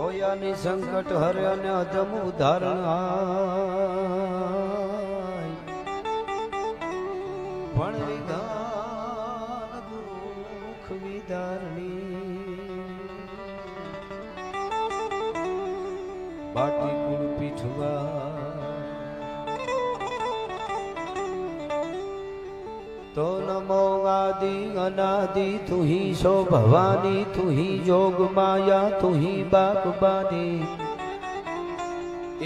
હોયાની સંકટ હરે અને અધમ ઉદાહરણ પણ વિધાન દુઃખ વિદારણી બાટી કુળ પીઠવા तो नमो आदि अनादि तू ही सो भवानी तू ही जोग माया तू ही बागबानी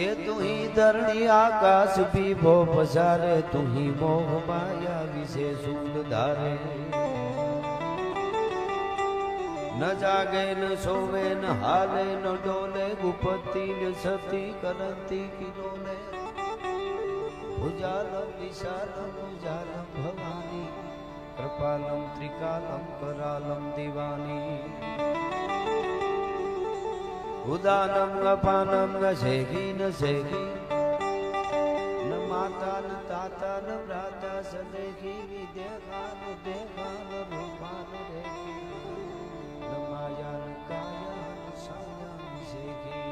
ए तू ही धरणी आकाश भी भो पसारे तू ही मोह माया विषे सूद धारे न जागे न सोवे न हाले न डोले गुपति न सती करंती किलोले भुजालम विशालम भुजालम भवानी कृपालम त्रिकालम करालम दीवानी उदानम अपानम न शेगी न शेगी न माता न ताता न भ्राता सदेगी विदेहान देवान रूपान रेगी न माया न काया न साया न शेगी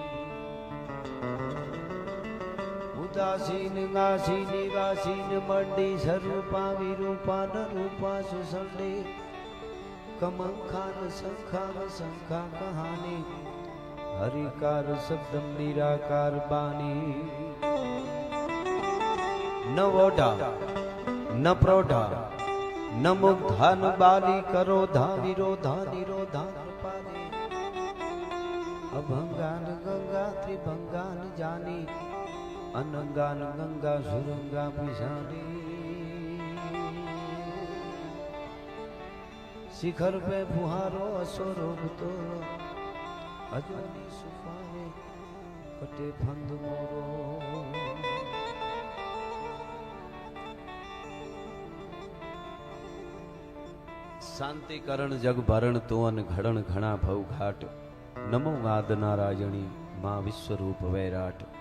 उदासीन गासी निवासीन मंडी स्वरूपा विरूपा न रूपा सुसंडी कमंखान संखान संखा कहानी हरिकार शब्दम निराकार बानी न वोढा न प्रौढ़ा न मुग्धा न बाली करोधा विरोधा निरोधा कृपाली अभंगान गंगा त्रिभंगान जानी अनंगान गंगा सुरंगा पिशानी शिखर पे फुहारो असुरो तोरो अजनी सुफाने कटे फंद मोरो शांति करण जग भरण तोन घड़न घना भव घाट नमो आद नारायणी मां विश्वरूप वैराट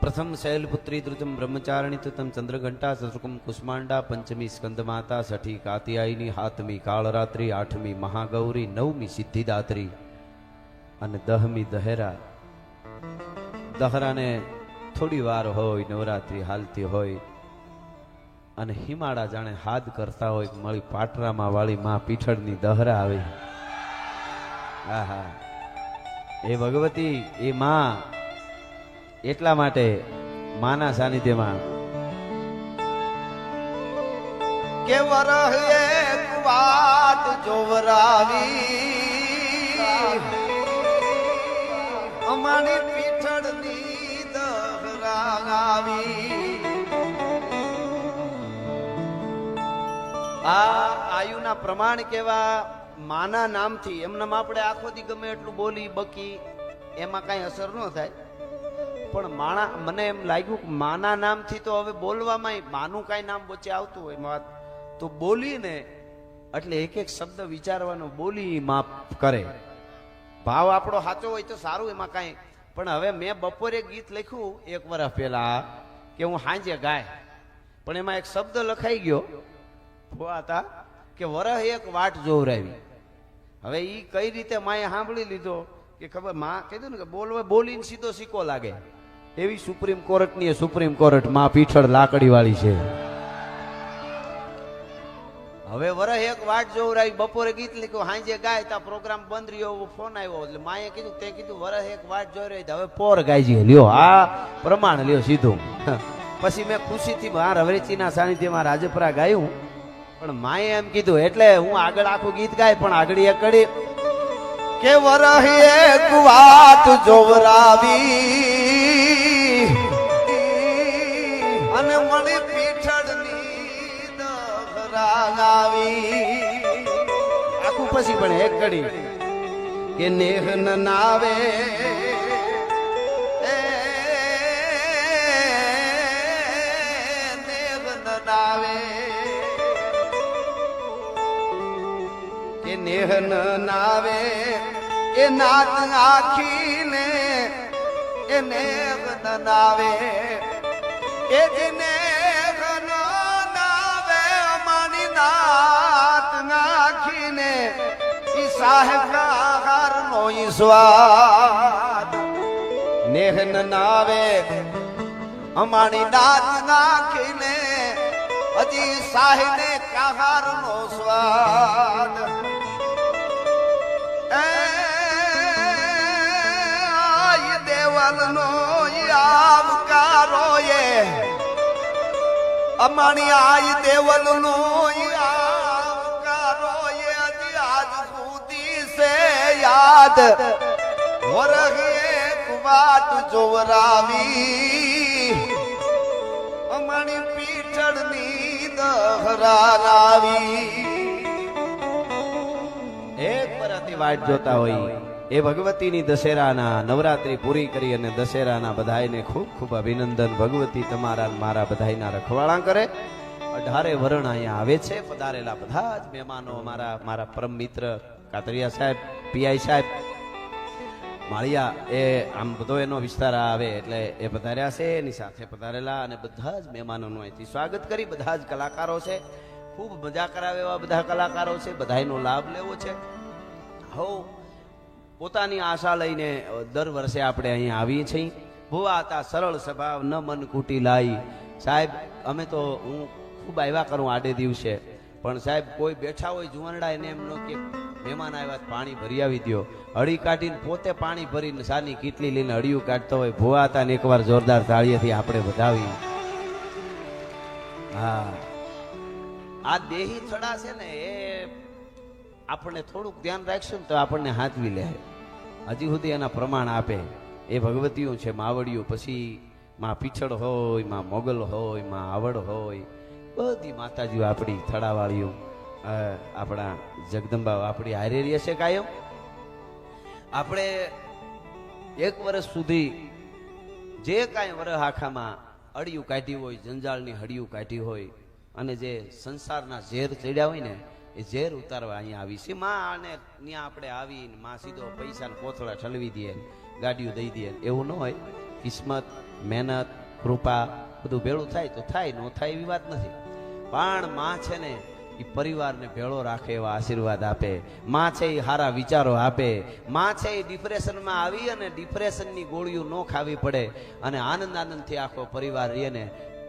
प्रथम शैलपुत्री द्रुतम ब्रह्मचारिणी तृतम चंद्रघंटा शत्रुकम कुष्मांडा पंचमी स्कंदमाता छठी कात्यायनी हाथमी कालरात्रि आठमी महागौरी नवमी सिद्धिदात्री અને દહમી દહેરા દહરાને થોડી વાર હોય નવરાત્રી હાલતી હોય અને હિમાળા જાણે હાથ કરતા હોય મળી પાટરામાં વાળી માં પીઠળની દહરા આવે આહા એ ભગવતી એ માં એટલા માટે માના સાનિધ્યમાં કે વરહ એક વાત જોવરાવી અમારી પીઠળની દહરા આવી આ આયુના પ્રમાણ કેવા માના નામથી એમનામ આપણે આખો દી ગમે એટલું બોલી બકી એમાં કઈ અસર ન થાય પણ માણા મને એમ લાગ્યું કે માના નામથી તો હવે બોલવામાં માનું કઈ નામ વચ્ચે આવતું હોય તો બોલીને એટલે એક એક શબ્દ વિચારવાનો બોલી માપ કરે ભાવ આપણો સાચો હોય તો સારું એમાં કઈ પણ હવે મેં બપોરે ગીત લખ્યું એક વર્ષ પહેલા કે હું સાંજે ગાય પણ એમાં એક શબ્દ લખાઈ ગયો હતા કે વરહ એક વાટ જોવરાવી હવે ઈ કઈ રીતે માએ સાંભળી લીધો કે ખબર માં કીધું ને કે બોલીને સીધો સિક્કો લાગે એવી સુપ્રીમ કોર્ટની સુપ્રીમ કોર્ટ માં પીઠળ લાકડી વાળી છે હવે વરહ એક વાટ જોવરાવી બપોરે ગીત લખ્યું સાંજે ગાય તા પ્રોગ્રામ બંધ રહ્યો ફોન આવ્યો એટલે માએ કીધું તે કીધું વરહ એક વાટ જોઈ રહી હવે પોર ગાયજી લ્યો આ પ્રમાણ લ્યો સીધું પછી મેં ખુશીથી બહાર રવેચીના સાનિધ્યમાં રાજપરા ગાયું પણ માએ એમ કીધું એટલે હું આગળ આખું ગીત ગાય પણ આગળ એક કડી કે વરહ એક વાત જોવરાવી અને મળી પીઠળની દહરા આવી આખું પછી પણ એક કડી કે નેહ ન નાવે નેહ ન નાવે નેહ ન નાવે એ નાત આખીને એ નેહ ન નાવે એ જ નેહ ન નાવે અમારી નાત આખીને ઈ સાહેબકાર નો ઈ સ્વાદ નેહ નાવે અમારી દાદ નાખીને હજી સાહેને કાહાર નો સ્વાદ દેવલ નો આવકારો એ અમારી આય દેવલ નો આવકારો એ હજી આજ સુધી સે યાદ વરહે વાત જોવરાવી અમારી પીઠળની દહરાવી એક પરથી વાટ જોતા હોય એ ભગવતીની દશેરાના નવરાત્રી પૂરી કરી અને દશેરાના બધાયને ખૂબ ખૂબ અભિનંદન. ભગવતી તમારા મારા બધાયના રખવાળા કરે. 18 વરણ અહીંયા આવે છે. પધારેલા બધા જ મહેમાનો મારા પરમ મિત્ર કાતરિયા સાહેબ, પીઆઈ સાહેબ, માળિયા, એ આમ બધો એનો વિસ્તાર આવે એટલે એ પધાર્યા છે. એની સાથે પધારેલા અને બધા જ મહેમાનોનું અહીંથી સ્વાગત કરી. બધા જ કલાકારો છે, ખૂબ મજા કરાવે એવા બધા કલાકારો છે. બધાયનો લાભ લેવો છે. હો પોતાની આશા લઈને દર વર્ષે આપણે અહીંયા આવીએ છીએ. ભુવા હતા સરળ સ્વભાવ ન મન કૂટી લાઈ. સાહેબ અમે તો હું ખૂબ આવ્યા કરું આડે દિવસે, પણ સાહેબ કોઈ બેઠા હોય જુવાનડા એને એમ ન કે મહેમાન આવ્યા પાણી ભરી આવી દો. હળી કાઢીને પોતે પાણી ભરીને સાની કીટલી લઈને હળિયું કાઢતો હોય. ભુવા હતા ને એકવાર જોરદાર તાળીએથી આપણે વધાવી. હા, આ દેહી થડા છે ને એ આપણને થોડુંક ધ્યાન રાખશું ને તો આપણને હાથવી લે. હજી સુધી એના પ્રમાણ આપે એ ભગવતીઓ છે. માવડિયું, પછી માં પીછળ હોય, માં મોગલ હોય, માં આવડ હોય, બધી માતાજીઓ આપણી થડાવાળીઓ આપણા જગદંબા આપણી હારેરી હશે કાયમ. આપણે એક વર્ષ સુધી જે કાંઈ વર્ષ આખામાં અડિયું કાઢ્યું હોય, જંજાળની હડિયું કાઢી હોય અને જે સંસારના ઝેર ચડ્યા હોય ને એ ઝેર ઉતારવા અહીંયા આવી છે માં. અને ત્યાં આપણે આવીને માં સીધો પૈસાને કોથળા ઠલવી દે, ગાડીઓ દઈ દે, એવું ન હોય. કિસ્મત, મહેનત, કૃપા બધું ભેળું થાય તો થાય, ન થાય એવી વાત નથી. પણ માં છે ને એ પરિવારને ભેળો રાખે એવા આશીર્વાદ આપે. માં છે એ સારા વિચારો આપે. માં છે એ ડિપ્રેશનમાં આવી અને ડિપ્રેશનની ગોળીઓ ન ખાવી પડે અને આનંદથી આખો પરિવાર રહે ને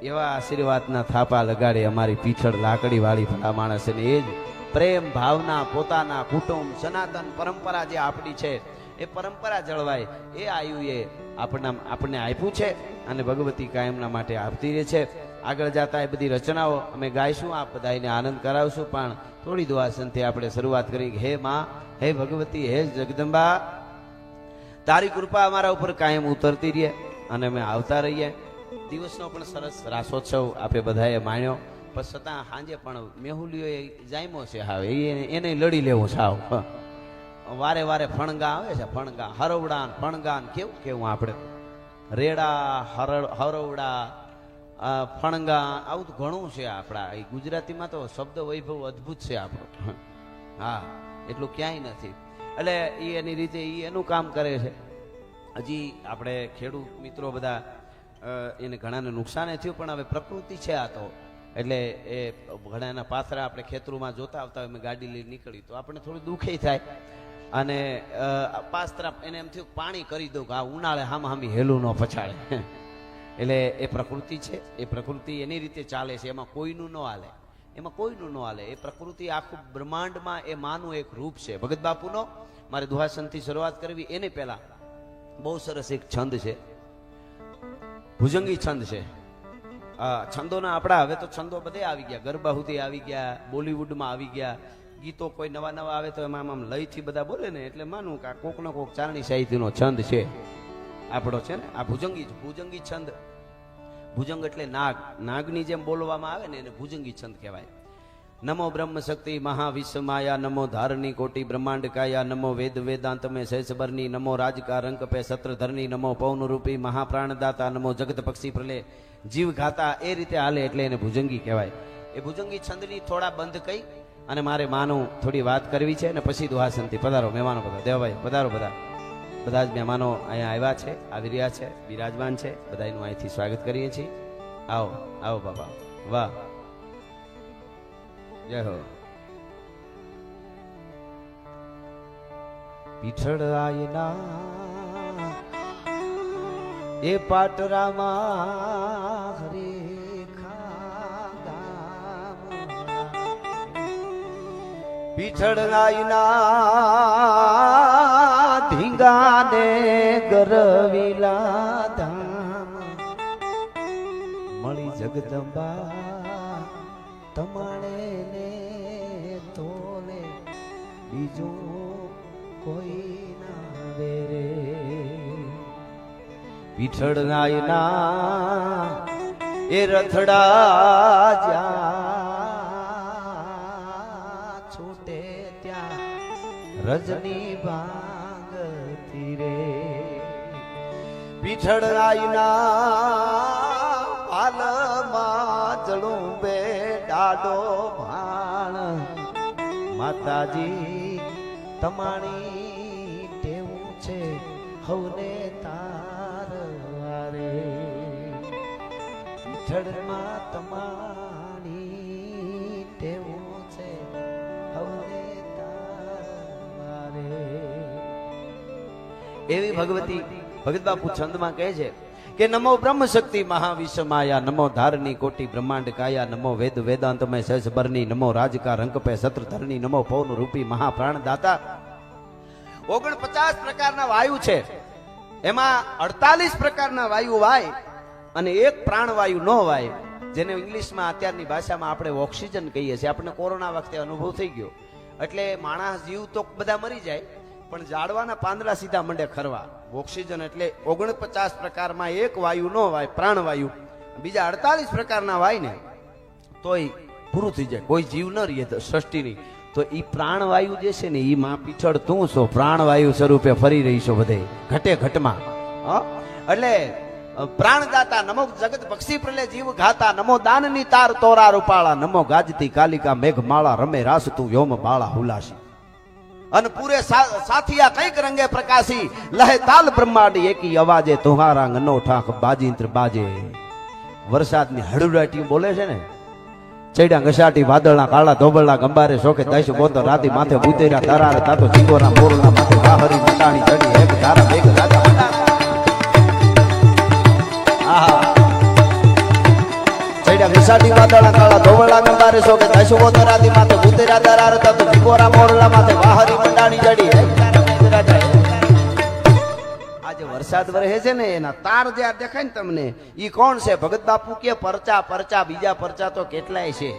એવા આશીર્વાદના થાપા લગાડે અમારી પીછળ લાકડી વાળી ભલા માણસ. ને એ જ પ્રેમ ભાવના, પોતાના કુટુંબ, સનાતન પરંપરા જે આપણી છે એ પરંપરા જળવાય એ આયુએ આપણને આપ્યું છે અને ભગવતી કાયમના માટે આપતી રહે છે. આગળ જતા એ બધી રચનાઓ અમે ગાઈશું, આપ બધાને આનંદ કરાવશું. પણ થોડી દુઆસનથી આપણે શરૂઆત કરી. હે માં, હે ભગવતી, હે જગદંબા, તારી કૃપા અમારા ઉપર કાયમ ઉતરતી રહે અને અમે આવતા રહીએ. દિવસનો પણ સરસ રાસોત્સવ આપે બધાએ માણ્યો. પણ છતાં સાંજે પણ મેહુલીઓ જામ્યો છે. હવે એને લડી લેવું સાવ. વારે વારે ફણગા આવે છે, ફણગા, હરવડા ફણગા, કેવું કેવું આપણે રેડા, હરવડા, ફણગા, આવું તો ઘણું છે આપણા એ ગુજરાતીમાં. તો શબ્દ વૈભવ અદ્ભુત છે આપણો. હા, એટલું ક્યાંય નથી. એટલે એ એની રીતે એ એનું કામ કરે છે. હજી આપણે ખેડૂત મિત્રો બધા એને ઘણાને નુકસાન થયું, પણ હવે પ્રકૃતિ છે આ તો. એટલે એ ઘણાના પાથરા આપણે ખેતરોમાં જોતા આવતા હોય, અમે ગાડી લઈને નીકળી તો આપણે થોડું દુઃખી થાય. અને પાસ્તરા એને એમ થયું પાણી કરી દઉં કે આ ઉનાળે હામી હેલું ન પછાડે. એટલે એ પ્રકૃતિ છે, એ પ્રકૃતિ એની રીતે ચાલે છે. એમાં કોઈનું ન હાલે, એમાં કોઈનું ન હાલે. એ પ્રકૃતિ આખું બ્રહ્માંડમાં એ માનું એક રૂપ છે. ભગત બાપુનો મારે દુહાસનથી શરૂઆત કરવી. એને પહેલા બહુ સરસ એક છંદ છે, ભુજંગી છંદ છે. છંદોના આપણા હવે તો છંદો બધે આવી ગયા, ગરબાહુતી આવી ગયા, બોલિવૂડમાં આવી ગયા, ગીતો કોઈ નવા નવા આવે તો એમાં આમ લયથી બધા બોલે ને એટલે માનું કે આ કોકનો કોક ચારણી સાહિત્યનો છંદ છે આપણો છે ને. આ ભુજંગી છંદ. ભુજંગ એટલે નાગ, નાગની જેમ બોલવામાં આવે ને એને ભુજંગી છંદ કહેવાય. નમો બ્રહ્મ શક્તિ મહાવિશ્વ માયા, નમો ધારની કોટી બ્રહ્માંડ કાયા, નમો વેદ વેદાંત મેં શેષબરની, નમો રાજકા રંક પે સત્રધરની, નમો પૌન રૂપી મહાપ્રાણદાતા, નમો જગત પક્ષી પ્રલે જીવ ઘાતા. એ રીતે હાલે એટલે એને ભુજંગી કહેવાય. એ ભુજંગી છંદની થોડા બંધ કહી અને મારે માનું થોડી વાત કરવી છે અને પછી દુહાસનથી પધારો મહેમાનો બધા. દેવભાઈ પધારો. બધા જ મહેમાનો અહીંયા આવ્યા છે, આવી રહ્યા છે, બિરાજમાન છે. બધાનું અહીંથી સ્વાગત કરીએ છીએ. આવો આવો બાબા, વાહ, જય હો. પીછળ આયના એ પાટરામાં હરે પીછળ આયના ધીંગાને ગરવીલા ધામ મળી જગદંબા તમાણે ને તોલે બીજું કોઈ ના વેરે પીછળ નાયના એ રથડા જ્યાં છૂટે ત્યાં રજની ભાંગતી રે પીછળ નાયના પાલમાં જળું બે ડાડો ભાણ માતાજી તમારી ટેવું છે હવને તારવારે પીછળમાં તમારી ટેવું છે હવને તારવારે એવી ભગવતી ભગત બાપુ છંદમાં કહે છે કે નમો બ્રહ્મ શક્તિ મહાવિશ્વ માયા નમો ધારની કોટી બ્રહ્માંડ કાયા નમો વેદ વેદાંતમય સહજ બરની નમો રાજકા રંકપે સત્રધરની નમો પૌન રૂપી મહાપ્રાણ દાતા 49 પ્રકારના વાયુ છે એમાં 48 પ્રકારના વાયુ વાય અને એક પ્રાણવાયુ નો વાય જેને ઇંગ્લિશમાં અત્યારની ભાષામાં આપણે ઓક્સિજન કહીએ છીએ આપણને કોરોના વખતે અનુભવ થઈ ગયો એટલે માણસ જીવ તો બધા મરી જાય પણ ઝાડવાના પાંદડા સીધા મંડે ખરવા ઓક્સિજન એટલે 49 પ્રકારમાં એક વાયુ નો વાય પ્રાણવાયુ બીજા 48 પ્રકારના વાય ને તોય પૂરું થઈ જાય કોઈ જીવ ન રહીએ સૃષ્ટિની તો ઈ પ્રાણવાયુ જે છે ને ઈ માં પીછળ તું છો પ્રાણવાયુ સ્વરૂપે ફરી રહી છો બધે ઘટે ઘટમાં એટલે પ્રાણદાતા નમો જગત બક્ષી પ્રલે જીવ ઘાતા નમો દાનની તાર તોરા રૂપાળા નમો ગાજતી કાલિકા મેઘમાળા રમે રાસ તું વ્યોમ બાળા હુલાસી અને પૂરે સાથિયા કઈક રંગે પ્રકાશી લહે તાલ બ્રહ્માંડી એકી અવાજે તુહારા ગનો ઠાક બાજીંત્ર બાજે વરસાદની હડુડાટી બોલે છે ને ચૈડા ઘસાટી વાદળના કાળા ધોબળના ગંબારે શોખે દશ બોતો રાતી માથે બુતેરા તરારે તાતો ચીંગોના મોરના માથે વાહરી મટાણી ચડી એક ધારા એક રાજા આહા ચૈડા ઘસાટી વાદળના કાળા ધોબળના ગંબારે શોખે દશ બોતો રાતી માથે બુતેરા તરારે તાતો ચીંગોના મોરના માથે વાહરી મટાણી ચડી એક ધારા એક રાજા આજે વરસાદ વરસે છે ને એના તાર જે દેખાય ને તમને ઈ કોણ છે ભગત બાપુ કે પરચા પરચા બીજા પરચા તો કેટલાય છે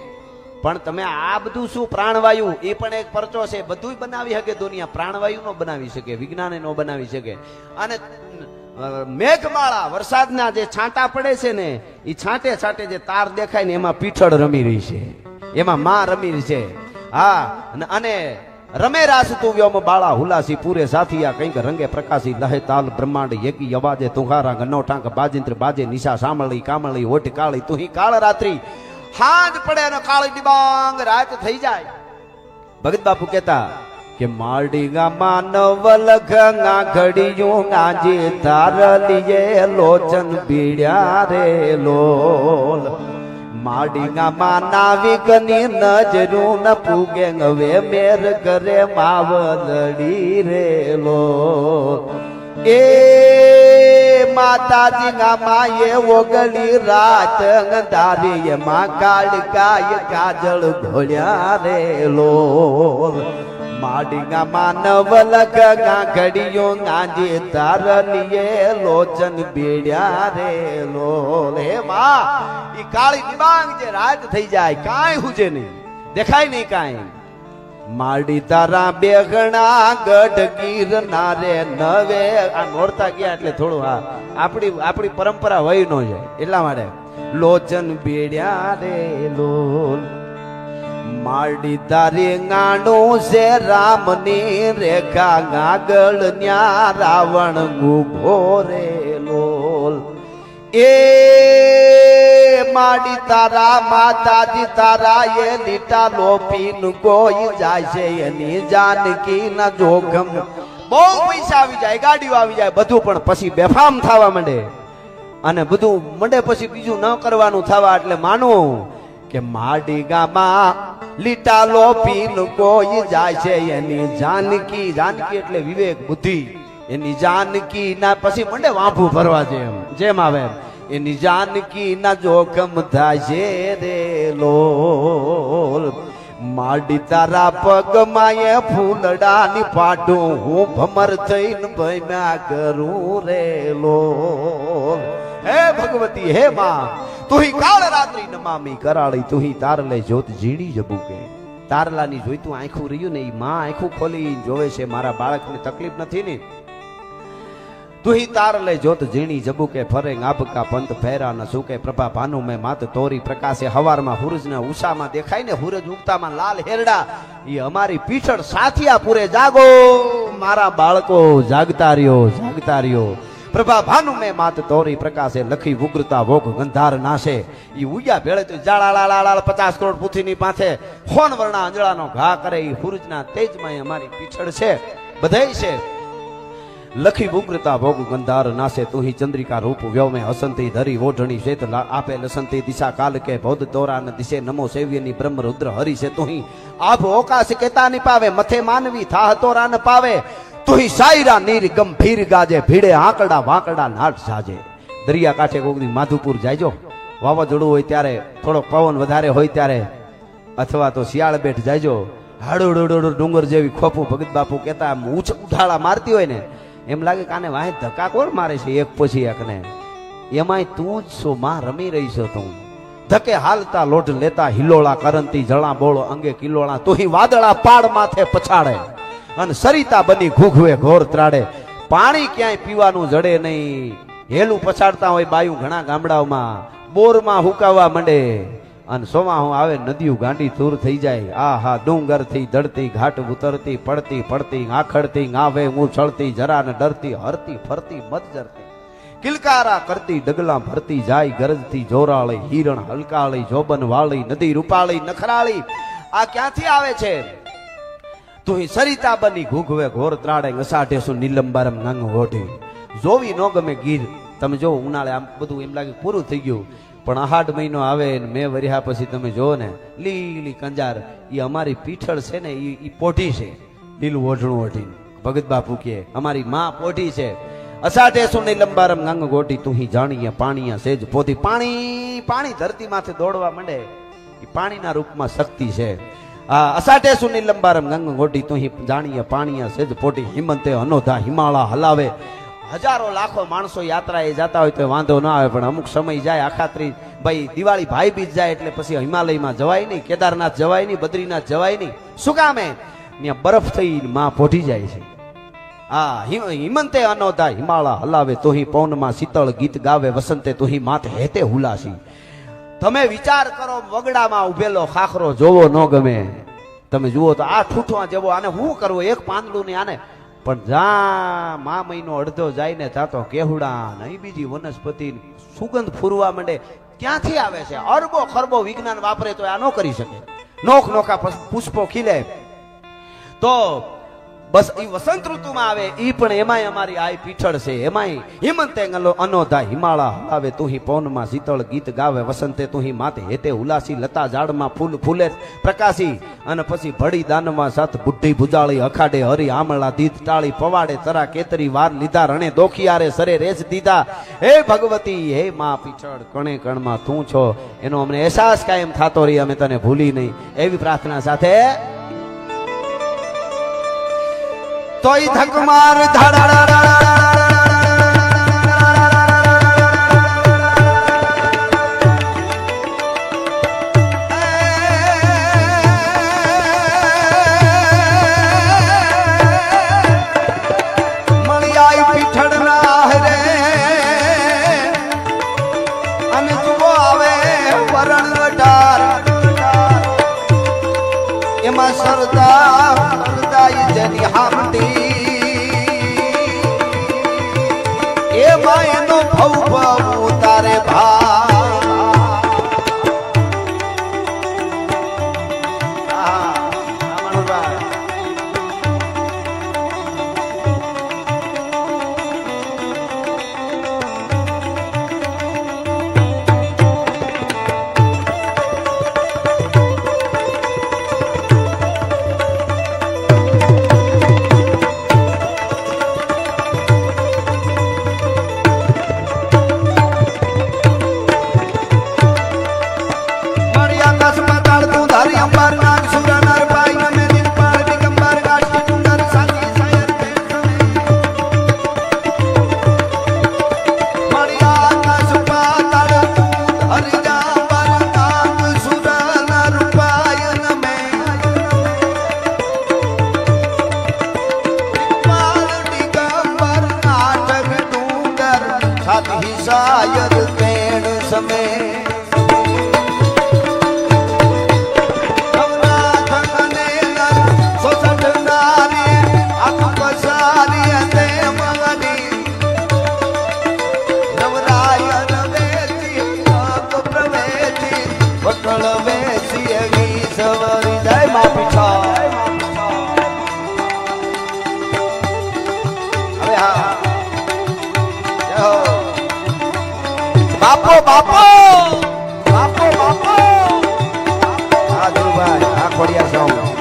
પણ તમે આ બધું શું પ્રાણવાયુ એ પણ એક પરચો છે બધું બનાવી શકે દુનિયા પ્રાણવાયુ નો બનાવી શકે વિજ્ઞાન નો બનાવી શકે અને મેઘમાળા વરસાદના જે છાંટા પડે છે ને એ છાંટે છાંટે જે તાર દેખાય ને એમાં પીઠળ રમી રહી છે એમાં માં રમી રહી છે હા અને રમે રાસ તું વ્યોમ બાળા હુલાસી પૂરે સાથિયા કંઈક રંગે પ્રકાશી લહે તાલ બ્રહ્માંડ એકી અવાજે તુહારા ગનો ટાંક બાજિંત્ર બાજે નિશા સામળી કામળી ઓટ કાળી તુહી કાળ રાત્રી હાંજ પડે અને કાળી ડિબાંગ રાત થઈ જાય ભગત બાપુ કહેતા કે માડી ગા માનવ લખા ઘડિયું ગાજે તાર લીએ લોચન બીડ્યા રે લોલ માડીના માનાવી ગની નજરું ન પૂગે હવે મેર કરે માવલડી રેલો એ માતાજી ના માએ ઓગળી રાત અંધારી માં કાળકાય કાજળ ઘોળ્યા રેલો માડીના માનવ લગા ઘડિયો ગાજે તારલીએ લોચન બેડ્યા રે લોલ હે માં ઈ કાળી દિબાંગ જે રાત થઈ જાય કાંઈ હુજે નહીં દેખાય નહીં કાંઈ માડી તારા બેગણા ગઢ ગીર ના રે નવે આ નોરતા ગયા એટલે થોડું હા આપણી પરંપરા વહી નો જાય એટલા માટે લોચન બેડ્યા રે લોલ માડી તારી ગાણું છે રામની રેખા ગાગળ ન્યા રાવણ ગુભો રે લોલ એ માડી તારા માતાજી તારા એ લીટા લોપી નું કોઈ જાય છે એની જાનકી ના જોખમ બહુ પૈસા આવી જાય ગાડીઓ આવી જાય બધું પણ પછી બેફામ થવા માંડે અને બધું મંડે પછી બીજું ન કરવાનું થવા એટલે માનવું કે માડી ગામાં લીટાલો પીન કોઈ જાય છે એની જાનકી, જાનકી એટલે વિવેક બુદ્ધિ, એની જાનકી ના પછી મંડે વાંભું ભરવા જેમ આવે એમ. એની જાનકી ના જોખમ થાય છે રે લોલ, માડી તારા પગમાં એ ફૂલડાની પાટું હું ભમર થઈને ભમ્યા કરું રે લોલ. હે ભગવતી હે માં, તુહી કાળ રાત્રિ નમામી કરાળી, તુહી તારલે જોત ઝીણી જબુકે. તારલાની જોઈ તું આંખું રહ્યું ને, ઈ માં આંખું ખોલી જોવે છે મારા બાળકને તકલીફ નથી ને. તુહી તારલે જોત ઝીણી જબુકે, ફરે આબકા પંત ફેરા ન સુકે. પ્રભા ભાનુ મેં માત તોરી પ્રકાશે, હવારમાં હુરજના ઉષામાં દેખાય ને હુરજ ઉગતામાં લાલ હેરડા. ઈ અમારી પીછળ સાથિયા પૂરે, જાગો મારા બાળકો, જાગતા રહ્યો, જાગતા રહ્યો. પ્રભા ભાનુ મેં માત તોરી પ્રકાશે, લખી ઉગ્રતા ભોગ ગંધાર નાશે. ઈ ઉગ્યા ભેળે તો જાળા 50 કરોડ પૂથીની પાથે હોન વર્ણા અંજળાનો ઘા કરે. ઈ હુરજના તેજમાં અમારી પીછળ છે, બધાય છે. લખી ઉગ્રતા ભોગ ગંધાર નાશે, તુહી ચંદ્રિકા રૂપ વ્યોમે હસંતી ધરી ઓઢણી શ્વેત આપે લસંતી દિશા કાલ કે બૌદ્ધ તોરાન દિશે નમો સેવ્યની બ્રહ્મ રુદ્ર હરિ છે. તુહી આભ ઓકાશ કેતા ની પાવે, મથે માનવી થાહ તોરાન પાવે. તુહી સાયરા નીર ગંભીર ગાજે, ભીડે આંકડા વાંકડા નાટ સાજે. દરિયા કાંઠે કોકની માધુપુર જાયજો, વાવાઝોડું હોય ત્યારે, થોડો પવન વધારે હોય ત્યારે, અથવા તો શિયાળ બેઠ જાયજો. હાડોડોડો ડુંગર જેવી ખોપું ભગત બાપુ કહેતા આમ ઉઠાળા મારતી હોય ને, એમ લાગે કાને વાહે ધક્કા કોણ મારે છે એક પછી એકને. એમાંય તું જ છો માં, રમી રહી છો તું. ધકે હાલતા લોઢ લેતા હિલોળા કરંતી, જળા બોળો અંગે કિલોળા. તુહી વાદળા પાડ માથે પછાડે, અને સરિતા બની ઘૂઘવે ઘોર ત્રાડે. પાણી ક્યાંય પીવાનું જડે નહીં. હેલું પછાડતા હોય બાયું ઘણા ગામડાઓમાં, બોરમાં હુકાવા માંડે. અને સોમાહું આવે નદીઓ ગાંડી તૂર થઈ જાય. આ હા ડુંગર થી દડતી, ઘાટ ઉતરતી, પડતી પડતી, આખડતી, આવે હું છળતી, જરા ને ડરતી, હરતી ફરતી મત જરતી. કિલકારા કરતી ડગલા ભરતી જાય, ગરજતી જોરાળી, હિરણ હલકાળી, જોબન વાળી, નદી રૂપાળી નખરાળી. આ ક્યાંથી આવે છે? તુહી સરિતા બની ઘૂઘવે ઘોર ત્રાડે, અસાઢેસુ નીલંબારમ નંગ હોઢી. જોવી નો ગમે ગીર. તમે જો ઉનાળે આમ બધું એમ લાગે પૂરું થઈ ગયું, પણ આહાડ મહિનો આવે ને મેં વર્યા પછી તમે જો ને લીલી કંજાર, એ અમારી પીઠળ છે ને, એ પોઢી છે, લીલું ઓઢણું ઓઢી. ભગત બાપુ કે અમારી માં પોઢી છે. અસાઢેસુ નીલંબારમ નંગ ગોટી, તુહી જાણીએ પાણીયા સેજ પોધી. પાણી પાણી ધરતી માથે દોડવા માંડે, એ પાણીના રૂપમાં શક્તિ છે. અસાઢેસુ નીલંબારમ ગંગ ગોટી, તુહી જાણીએ પાણીયા સેજ પોટી. હિમંતે અનોધા હિમાળા હલાવે. હજારો લાખો માણસો યાત્રાએ જતા હોય તો વાંધો ના આવે, પણ અમુક સમય જાય, આખાત્રી ભાઈ દિવાળી ભાઈ બીજ જાય એટલે પછી હિમાલયમાં જવાય નહીં, કેદારનાથ જવાય નહીં, બદ્રીનાથ જવાય નહીં. શું કામે? ત્યાં બરફ થઈ માં પોઢી જાય છે. હિમંતે અનોધા હિમાળા હલાવે, તુહી પૌનમાં શીતળ ગીત ગાવે. વસંતે તુહી માત હેતે હુલાસી. તમે વિચાર કરો, વગડામાં ઉભેલો ખાખરો જોવો ન ગમે. તમે જુઓ તો આ ઠૂઠવા જેવો, આને શું કરવું, એક પાંદડું ને આને. પણ જા મા મહિનો અડધો જાય ને તા તો કેહુડા નહીં બીજી વનસ્પતિ સુગંધ ફૂરવા માંડે. ક્યાંથી આવે છે? અરબો ખરબો વિજ્ઞાન વાપરે તો આ ન કરી શકે. નોખ નોખા પુષ્પો ખીલે તો બસ એ વસંત ઋતુમાં આવે. ઈ પણ એમાંય અમારી આ પીઠળ છે. એમાંય હિમંતે અનોધા હિમાળા હલાવે, તુહી પૌનમાં શીતળ ગીત ગાવે. વસંતે તુહી માતે હેતે હુલાસી. લતા ઝાડમાં ફૂલ ફૂલે પ્રકાશી. અને પછી ભડી દાનમાં સાથ બુઢ્ઢી ભુજાળી, અખાડે હરી આમળા દીધ ટાળી. પવાડે તરા કેતરી વાર લીધા, રણે દોખિયારે સરે રેસ દીધા. હે ભગવતી હે માં પીછળ, કણે કણમાં તું છો, એનો અમને અહેસાસ કાયમ થતો રહી, અમે તને ભૂલી નહીં. એવી પ્રાર્થના સાથે તોય ધકમાર ધાડા મળ્યા પીઠળના રે. અને જુઓ આવે વરણ વટાર, એમાં સરદાર જેની હામટી. હા જય હો બાપો બાપો બાપો બાપો હા ધ્રુવભાઈ આ ખોડિયા સાઉન્ડ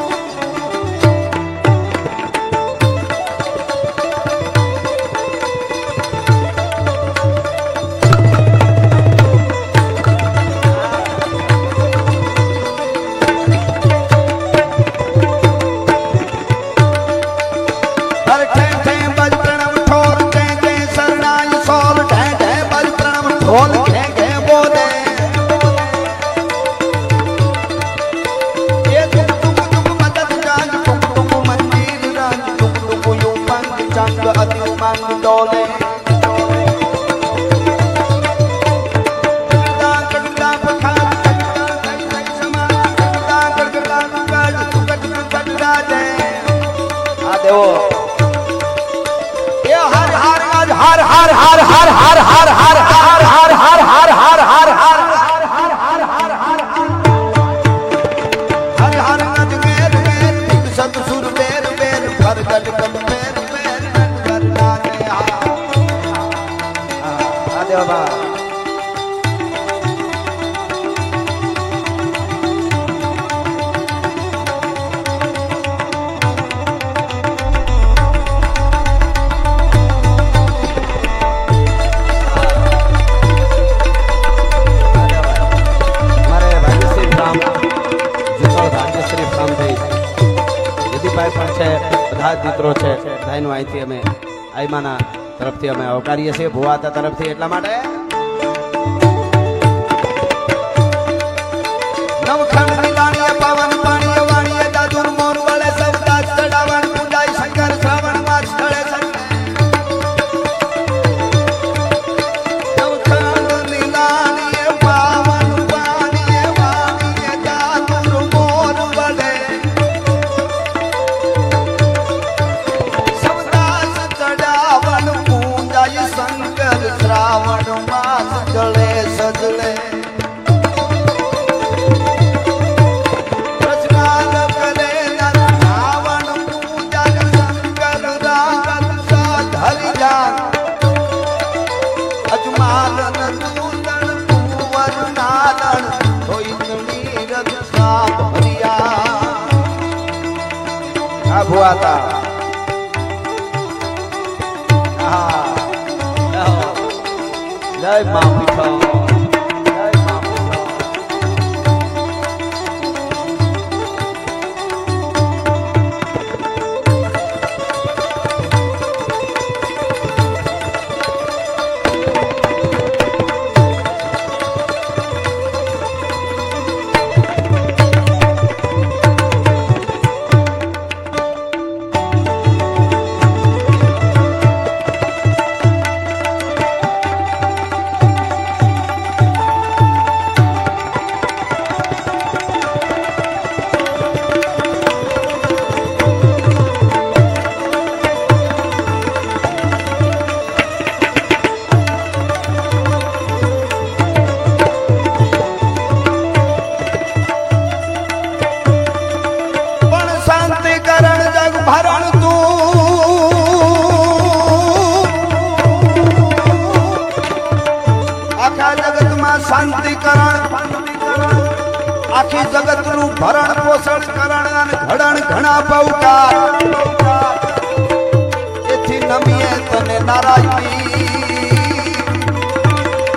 મિત્રો છે બધાનું અહીંથી અમે આઈમાના તરફથી અમે આવકારીએ છીએ ભુવાતા તરફથી એટલા માટે નવખંડ વિદાણીએ પાવન પાણીએ વાણીએ દાદુર મોર વળે સૌદાસ ચડાવણ પૂજાય શંકર શ્રાવણ માસ સ્થળે નવખંડ વિદાણીએ પાવન પાણીએ વાણીએ દાદુર મોર વળે શ્રાવણ માસ જળે સજળે પ્રશ્નાદ કરે રાવણ પૂજન શંકર રાગત સાધરી જા અજમાલન દૂતણ કુંવર નારણ કોઈ નીરજ સાપ હરિયા આ ભુવાતા જય મા પીઠા આખી જગત નું ભરણ પોષણ કરણ અને ઘડણ ઘણા પવકાર એથી નમીએ તને નારાયણી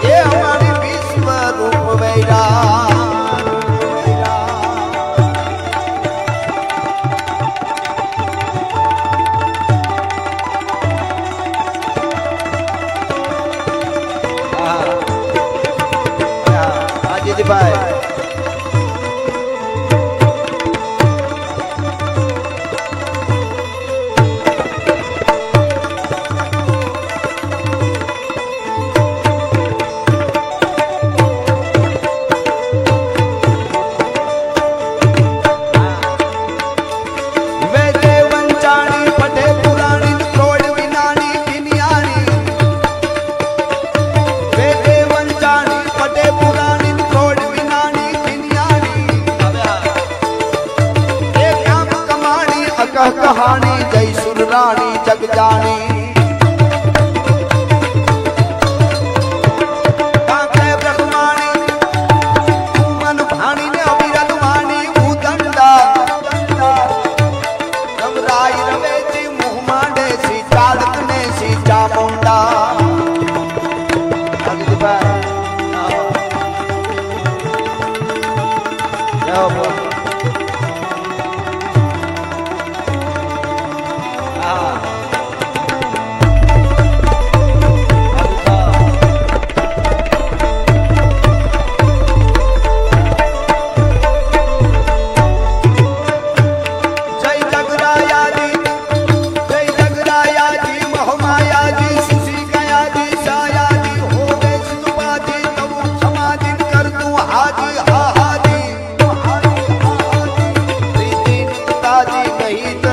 એ અમારી વિશ્વ રૂપ વૈરા ભાઈ કહાણી જય સુર રાણી જગ જાણી રવેચી મુહ માંડે સી ચાલક ને સી ચામુંડા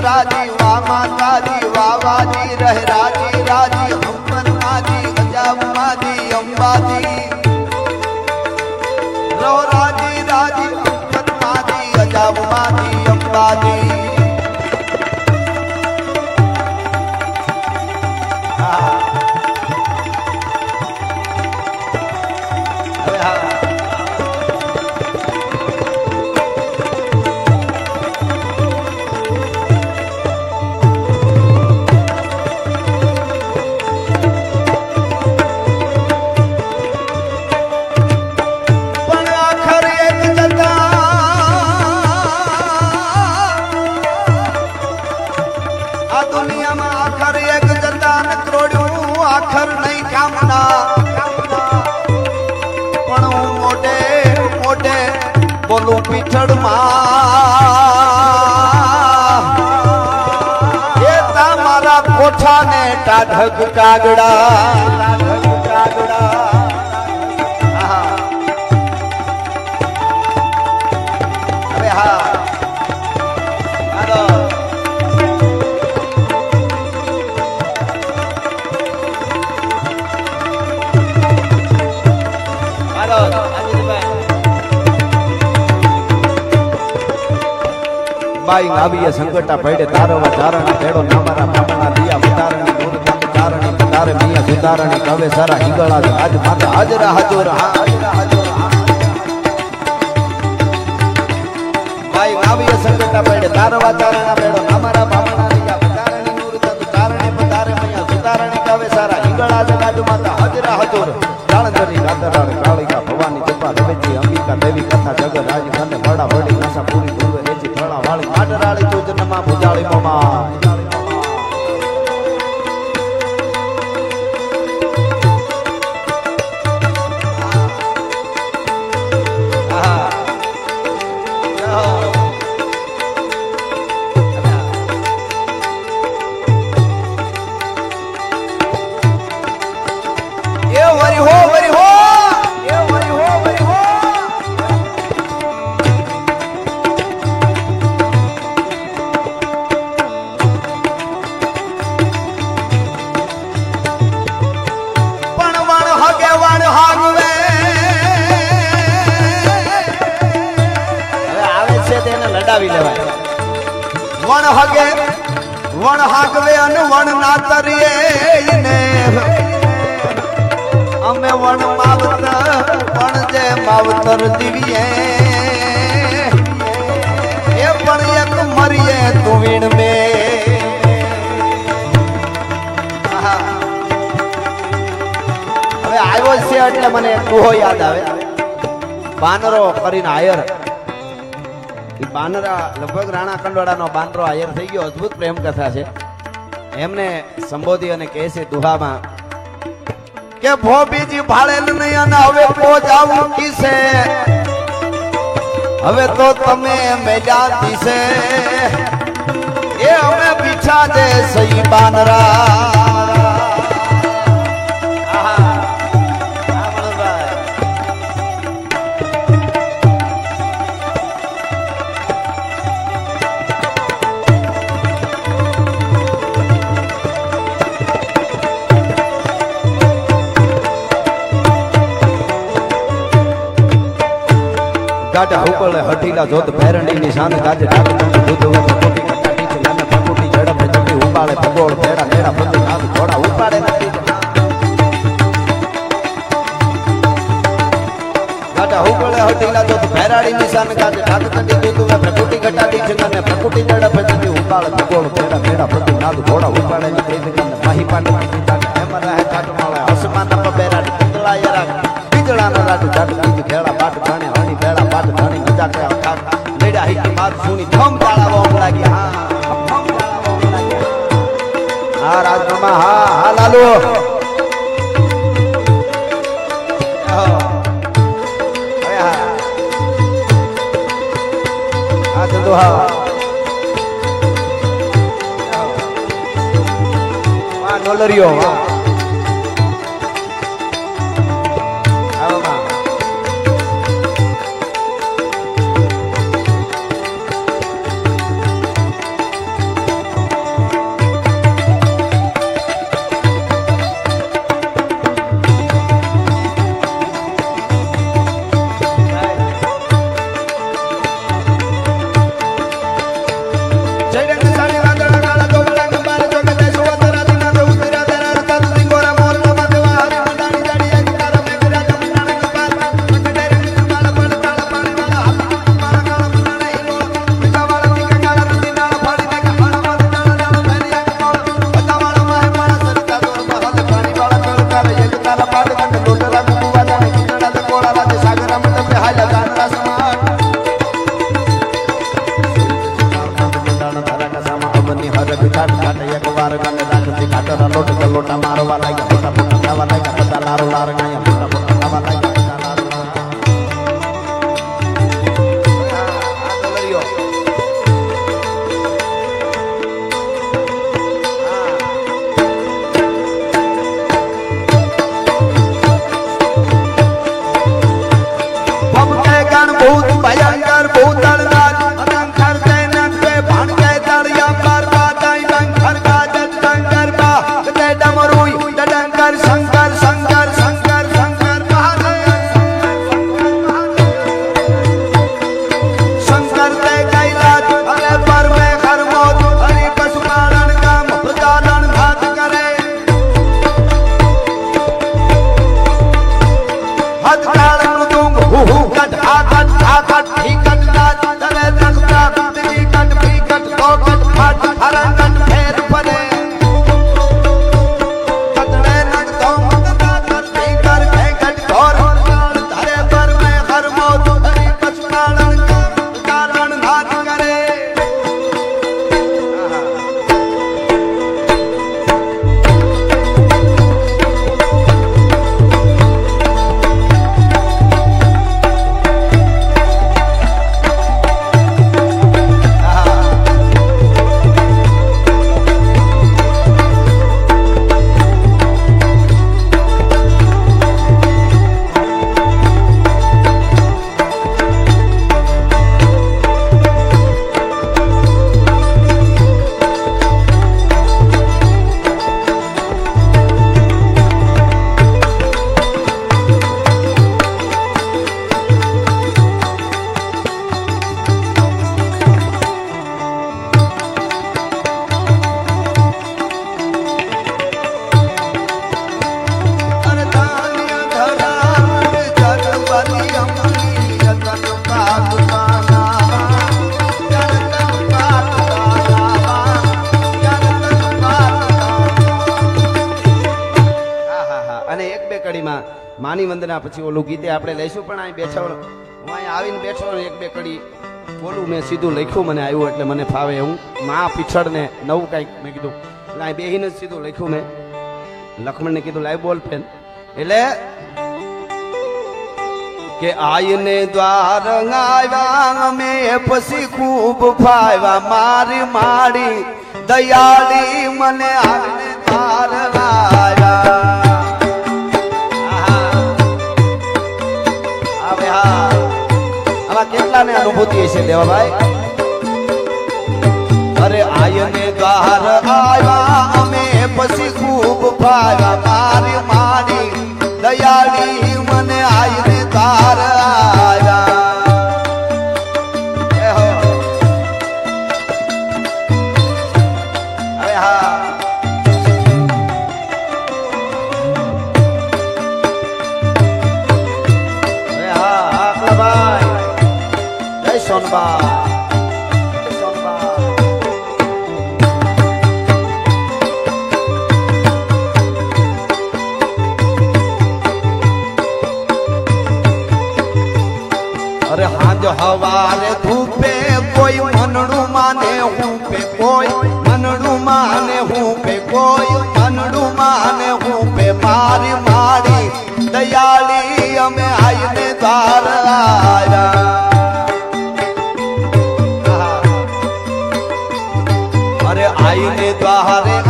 राजी वाह माताजी वाह वाजी रह राजी राजी हम्मन माजी गजाब माजी अंबाजी रो राजी राजी हम्मन माजी गजाब माजी अंबाजी આખર નહીં કામના પણ હું મોટે મોટે બોલું પીઠળમાં એ તમારા કોઠાને ટાઢક કાગડા હવે હા બાઈ આવીએ સંકટા પડે તારવા ચારણી ભેડો નામારા બામણા દિયા ઉતારણી દૂર તંગ ચારણી તારે મિયા સુધારણી કવે સારા હિંગળા આજ માતા હાજરા હાજર બાઈ આવીએ સંકટા પડે તારવા ચારણા ભેડો નામારા બામણા દિયા ઉતારણી દૂર તંગ ચારણી તારે મિયા સુધારણી કવે સારા હિંગળા આજ માતા હાજરા હાજર જાણજરી ગાતરાળ કાળિકા ભવાની જપા રવેજી અંબિકા દેવી કથા જગ રાજ મને વડા વડી નસા પૂરી ધુવે એજી થળા વાળી આડરાળી તુજનમાં ભુજાળી મોમાં વણ હગે વણ હાગવે અને વણ ના તરીએ ને અમે વણ માવતર વણ જે માવતર દીવીએ એ પણ એક મરીએ તું વીણ મે હવે આવ્યો છે એટલે મને એક દુહો યાદ આવે બાનરો કરીને આયર બાનરા લગભગ રાણા કંડોળાનો બાનરો આયર થઈ ગયો અદ્ભુત પ્રેમ કથા છે એમને સંબોધી અને કહે છે દુહામાં કે ભોબીજી ભાળેલ નહીં અને હવે પોજાવું કીસે હવે તો તમે મેજા દીસે એ અમે પીછા દે સહી બાનરા ગાડા હુકળે હઠીલા જોત ભેરંડી ની શાન ગાજે ડાક દૂધ પકોટી કટાટી છે નાના પકોટી ઝડપ જટી ઉપાડે ભગોળ ભેડા ભેડા પંદ નામ ઘોડા ઉપાડે ગાડા હુકળે હઠીલા જોત ભેરાડી ની શાન ગાજે ડાક દૂધ પકોટી કટાટી છે નાના પકોટી ઝડપ જટી ઉપાડે ભગોળ ભેડા ભેડા હા રાજમામા હા હા લાલુ હા ધંધો હા વાહ ડોલરીઓ વાહ આવો માં લોટા મારવા લાગ્યા મોટા મોટા ખાવા લાગ્યા બધા લારો લાર ગાયા મોટા મોટા ખાવા લાગ્યા બધા લારો લાર ભૂત ભયંકર ભૂતળનાથ અલંકાર તૈનાત બે ભાણ કે તળિયા પર બાદાઈ બંખર ગાજત શંકર બા તે ડમરુઈ ડડંકર શંકર શંકર શંકર શંકર મહાદેવ શંકર તે કૈલાસ અરે પર મે ખરમોદ હરિ પશુપાલન કામ પ્રજાલન ઘાત કરે હદ કાળ મૃદુંગ હુ કટ આકટ આકટ ઠીકટ નાચ તલે તખતા ઠીકટ ફીકટ કોકટ ફાટ હરંગટ ફેર પને કતડે નગ તો મગતા કર ઠીકર ફેકટ ઘોર ધરે પર મે હરમોદ હરિ પશુપાલન કારણ નાચ કરે માની વંદના પછી ઓલું ગીતે આપણે લઈશું પણ અહીં બેઠા હું અહીં આવીને બેઠો ને એક બે કડી ઓલું મેં સીધું લખ્યું મને આવ્યું એટલે મને ફાવે હું મા પીછળ ને નવું કંઈક મેં કીધું એટલે અહીં બેહીને જ સીધું લખ્યું મેં લક્ષ્મણને કીધું લાઈ બોલ પેન એટલે કે આયને દ્વાર આવ્યા અમે પછી ખૂબ ફાવ્યા મારી માડી દયાળી મને આને દ્વાર આવ્યા કેટલા ને અનુભૂતિ છે દેવાભાઈ અરે આયને દ્વાર આવ્યા અમે પછી ખૂબ ફાવ્યા મારી માડી દયાળી મને આયને દ્વાર આવ્યા અરે હા અરે હા આકલાભાઈ સોનબા અરે હાંજ હવારે ધૂપે કોઈ મનડું માને હું પે કોઈ મનડું માને હું પે કોઈ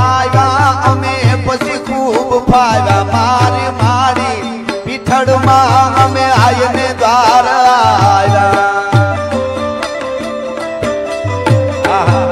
આવ્યા અમે પછી ખૂબ ફાવ્યા મારી મારી પીઠળમાં અમે આયને દ્વાર આવ્યા આહા.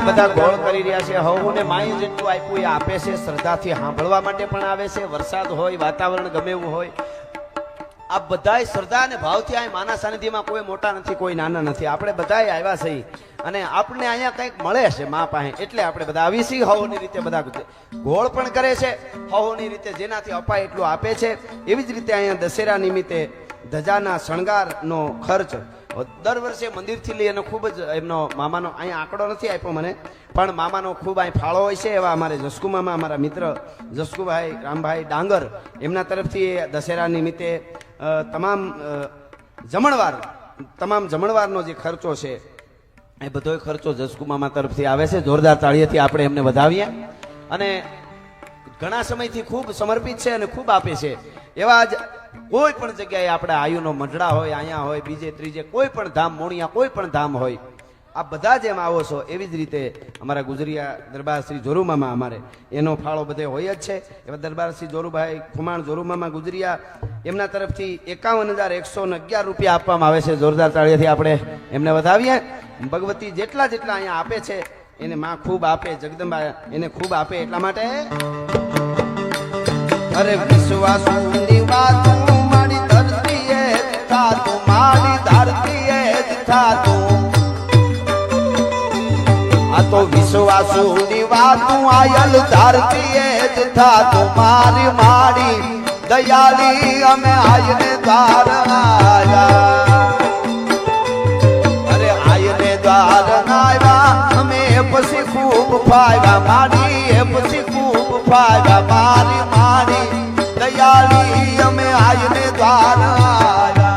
બધા ગોળ કરી રહ્યા છે હવને માય જેટલું આપ્યું એ આપે છે શ્રદ્ધાથી સાંભળવા માટે પણ આવે છે વરસાદ હોય વાતાવરણ ગમે એવું હોય આ બધાય શ્રદ્ધા અને ભાવથી આ માના સાનિધ્યમાં કોઈ મોટા નથી કોઈ નાના નથી આપણે બધાય આવ્યા છીએ અને આપણને અહીંયા કંઈક મળે છે મા પાસે એટલે આપણે બધા આવી છીએ હવની રીતે બધા ગોળ પણ કરે છે હવની રીતે જેનાથી અપાય એટલું આપે છે એવી જ રીતે અહીંયા દશેરા નિમિત્તે ધજાના શણગારનો ખર્ચ દર વર્ષે મંદિરથી લઈ અને ખૂબ જ એમનો મામાનો અહીંયા આંકડો નથી આપ્યો મને પણ મામાનો ખૂબ અહીં ફાળો હોય છે એવા અમારે જસકુમામાં અમારા મિત્ર જસકુભાઈ રામભાઈ ડાંગર એમના તરફથી દશેરા નિમિત્તે તમામ જમણવારનો જે ખર્ચો છે એ બધો ખર્ચો જસકુમામા તરફથી આવે છે જોરદાર તાળીઓથી આપણે એમને વધાવીએ અને ઘણા સમયથી ખૂબ સમર્પિત છે અને ખૂબ આપે છે એવા જ કોઈ પણ જગ્યાએ આપણે આયુનો મંડળા હોય અહીંયા હોય બીજે ત્રીજે કોઈ પણ ધામ મોણિયા કોઈ પણ ધામ હોય આ બધા જેમ આવો છો એવી જ રીતે અમારા ગુજરિયા દરબાર શ્રી જોરુમામાં અમારે એનો ફાળો બધે હોય જ છે એવા દરબાર શ્રી જોરુભાઈ ખુમાણ જોરુમામાં ગુજરિયા એમના તરફથી 51,111 રૂપિયા આપવામાં આવે છે જોરદાર તાળીઓથી આપણે એમને વધાવીએ ભગવતી જેટલા અહીંયા આપે છે એને માં ખૂબ આપે જગદંબા એને ખૂબ આપે એટલા માટે અરે વિશ્વાસુની વાતું મારી ધરતીએ થાતું મારી ધરતીએ થાતું આ તો વિશ્વાસુની વાતું આયલ ધરતીએ જ થાતું મારી મારી દયાળી અમે આયને દ્વાર આવ્યા અરે આયને દ્વાર આવ્યા અમે પછી ખૂબ ફાવ્યા મારી પછી ખૂબ ફાવ્યા મારી મારી દયાળી અમે આયને દ્વાર આવ્યા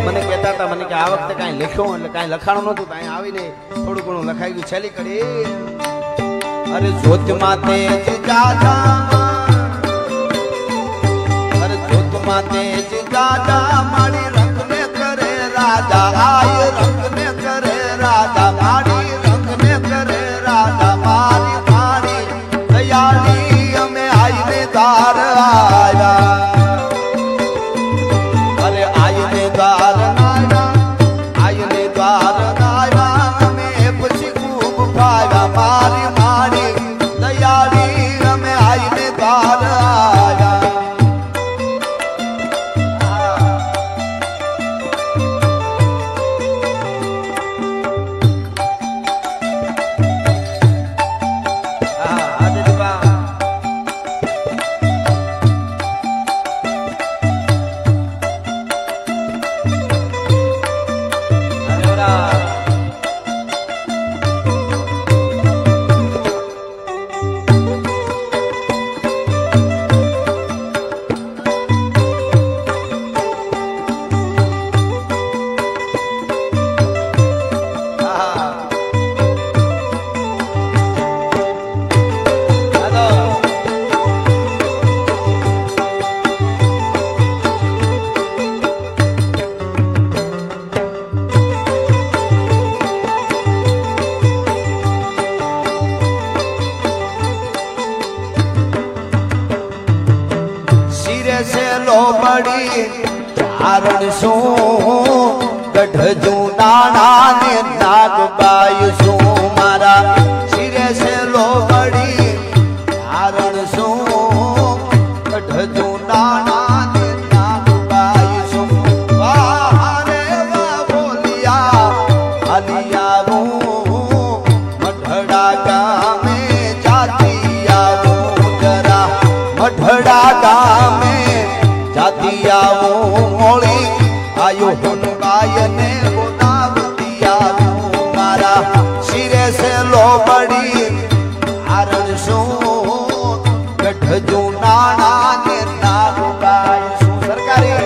મને કહેતા હતા મને કે આ વખતે કાંઈ લખ્યો એટલે કાંઈ લખાણું નતું કાંઈ આવીને થોડું ઘણું લખાઈ ગયું છેલ્લી કડી અરે જ્યોતમાં તેજ દાદા અરે જ્યોતમાં તેજ દાદા મારી રંગને કરે રાજા આય રંગને કરે રાજા મારી રંગને કરે રાજા મારી મારી દયાળી અમે આઈને દ્વાર આવ્યા અરે આઈને દ્વાર આઈને દ્વાર આવ્યા અમે પછી ખૂબ ફાવ્યા મારી મારી દયાળી અમે આઈને દ્વાર આવ્યા લોબડી ચારણ શું ગઢ જૂનાણા ને નાગબાઈ શું મારા શિરે છે લોબડી ચારણ શું ગઢ જૂનાણા ને નાગબાઈ શું વાહ રે વાહ બોલિયા આલિયાવું મઢડા ગામે જાતી આવું જરા મઢડા ગામે જાતી આવું મોળી આયો હનુમાય ને બોલાવતી આવું મારા શિરે છે લોબડી આરણ શું ગઢ જૂનાણા ને નાગબાઈ શું સરકારી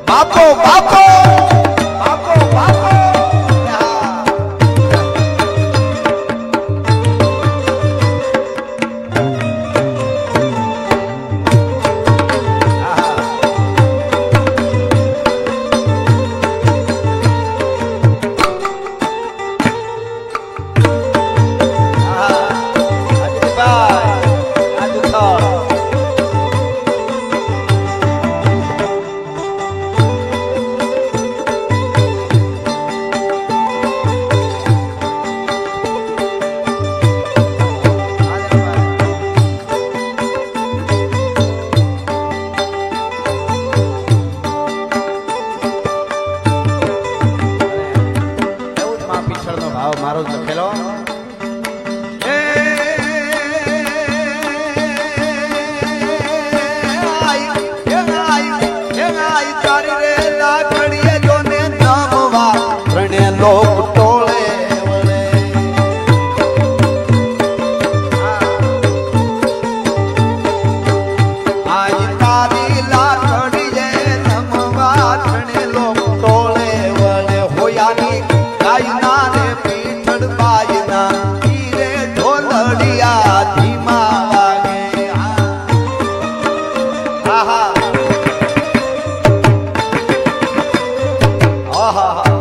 બાપો બાપો બાપો બાપો મારો લખેલો લોક ટોળે વળે આજ તારી લાકડીએ નમવા ત્રણે લોક ટોળે વળે હોયાની ગાયના રે પીઠડ બાયના હીરે ઢોલડિયા ધીમા વાગે આહા આહા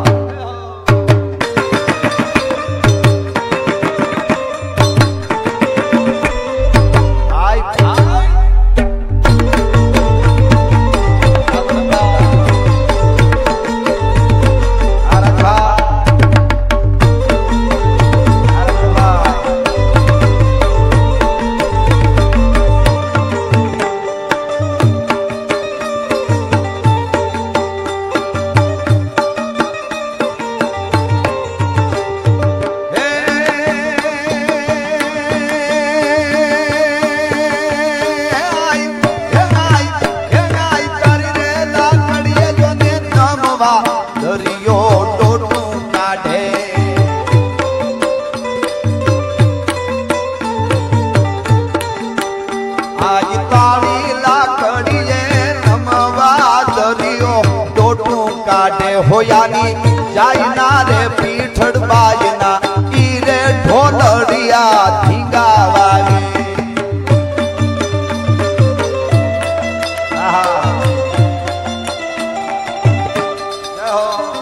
હોયાની જાયના રે પીઠડ બાજના ઈ રે ઢોલડિયા ધીંગા વાગે આહા જય હો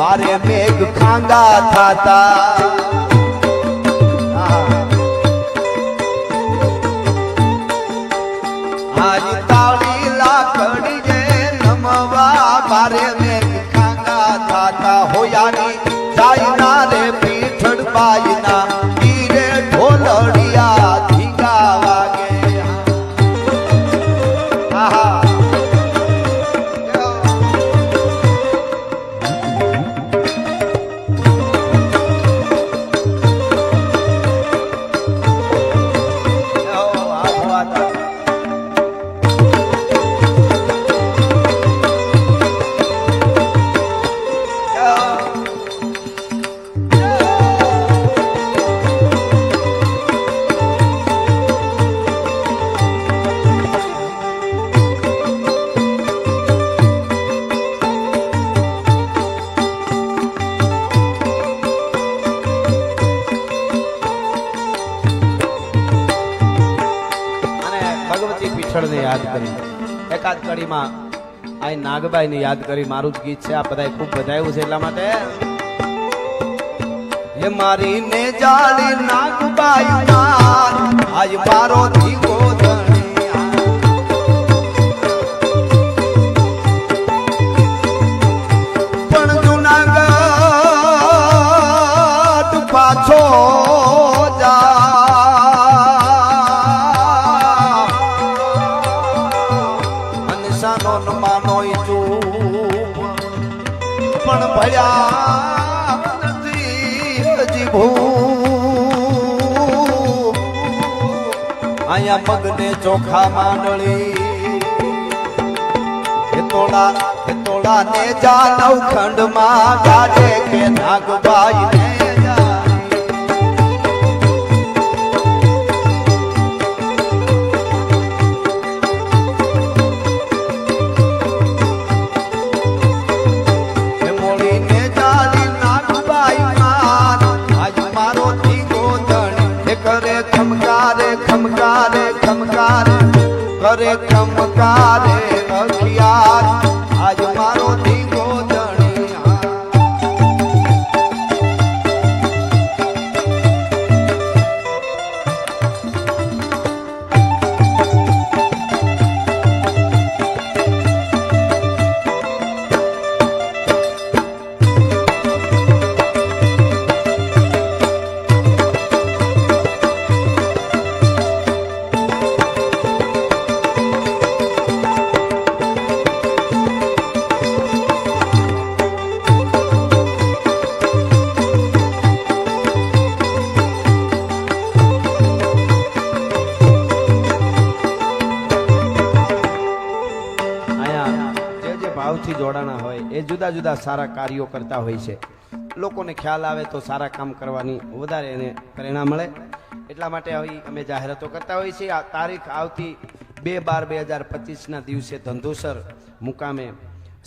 મારે મેઘ ખાંગા થાતા આજ તાળી લાકડી જે નમવા મારે મેઘ ખાંગા થાતા હોયાની જાયના રે પીઠડ બાયના હીરે ઢોલડિયા ધીંગા વાગે આહા પીઠળને યાદ કરી એકાદ કડીમાં આ નાગબાઈને યાદ કરી મારું જ ગીત છે આ બધાય ખૂબ બધાયું છે એટલા માટે હે મારી ને જાળી નાગબાઈ માર આજ મારો દીવો ધણિયા પણ જુનાગઢ પાછો પણ ભયા નથી હજી ભૂ અહીંયા મગને ચોખા માંડળી તોડા ને જા નવખંડમાં ગાજે કે નાગબાઈ ને ખમકારે કરે ખમકારે અખિયાર આજ મારો દીવો ધણિયા ભાવથી જોડાણા હોય એ જુદા જુદા સારા કાર્યો કરતા હોય છે લોકોને ખ્યાલ આવે તો સારા કામ કરવાની વધારે એને પ્રેરણા મળે એટલા માટે હવે અમે જાહેરાતો કરતા હોઈએ છીએ આ તારીખ આવતી 2/12/2025ના દિવસે ધંધુસર મુકામે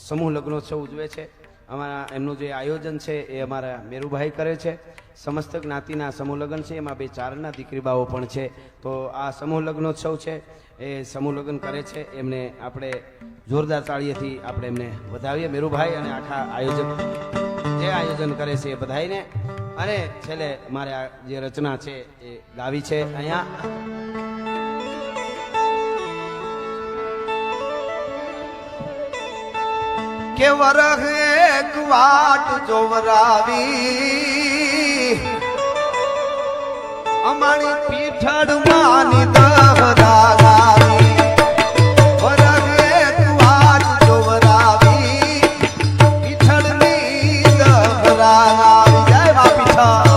સમૂહ લગ્નોત્સવ ઉજવે છે અમારા એમનું જે આયોજન છે એ અમારા મેરુભાઈ કરે છે સમસ્ત જ્ઞાતિના સમૂહ લગ્ન છે એમાં 2-4 દીકરીબાઓ પણ છે તો આ સમૂહ લગ્નોત્સવ છે એ સમૂહ લગ્ન કરે છે એમને આપણે જોરદાર તાળીએથી આપણે એમને વધાવીએ મેરુભાઈ અને આખા આયોજન કરે છે એ બધાઈને અને છેલ્લે મારે આ જે રચના છે એ ગાવી છે અહીંયા કે વરહ એક વાટ જોવરાવી અમારી પીઠડ માની દહરાવી વરહ એક વાટ જોવરાવી પીઠડની દહરાવી જય મા પીઠા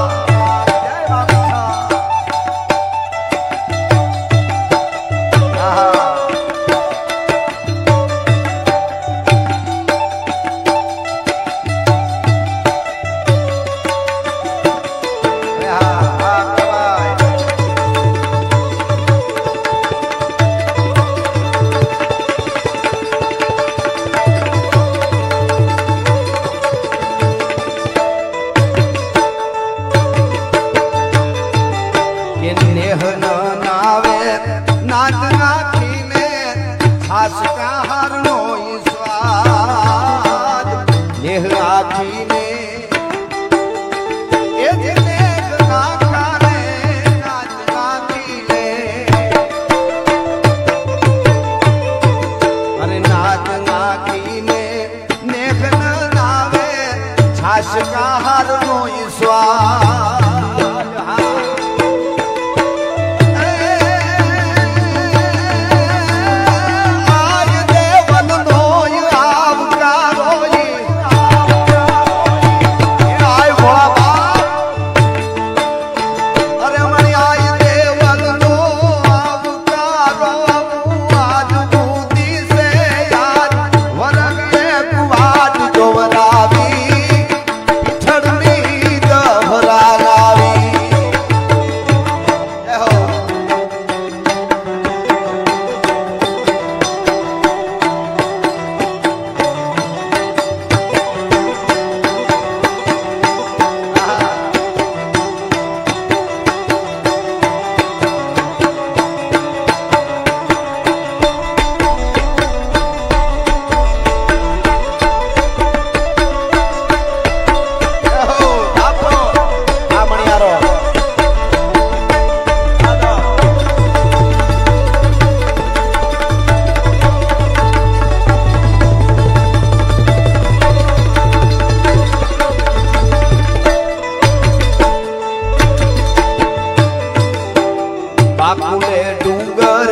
બાકુલે ડુંગર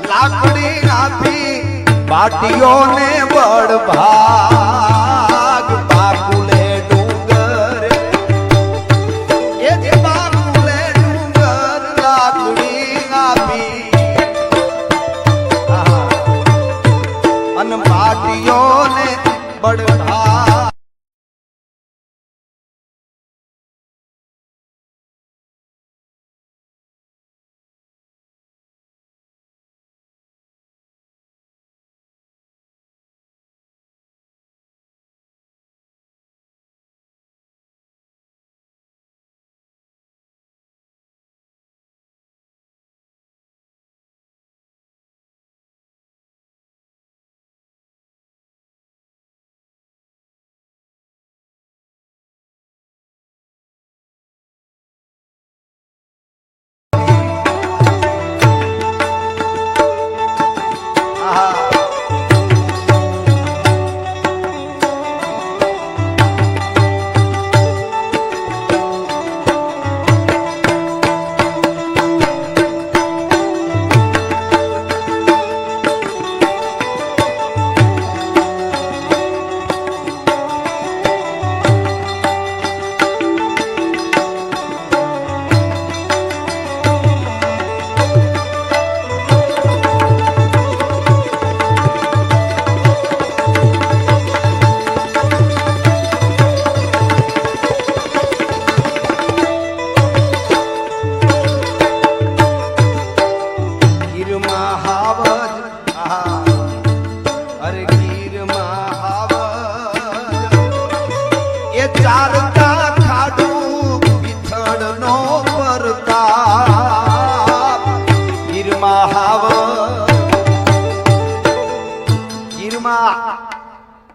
લાકડી આપી બાટીઓને બળ ભાગ બાકુલે ડુંગર એ જે બાકુલે ડુંગર લાકડી આપી અન બાટીઓને બળ ભાગ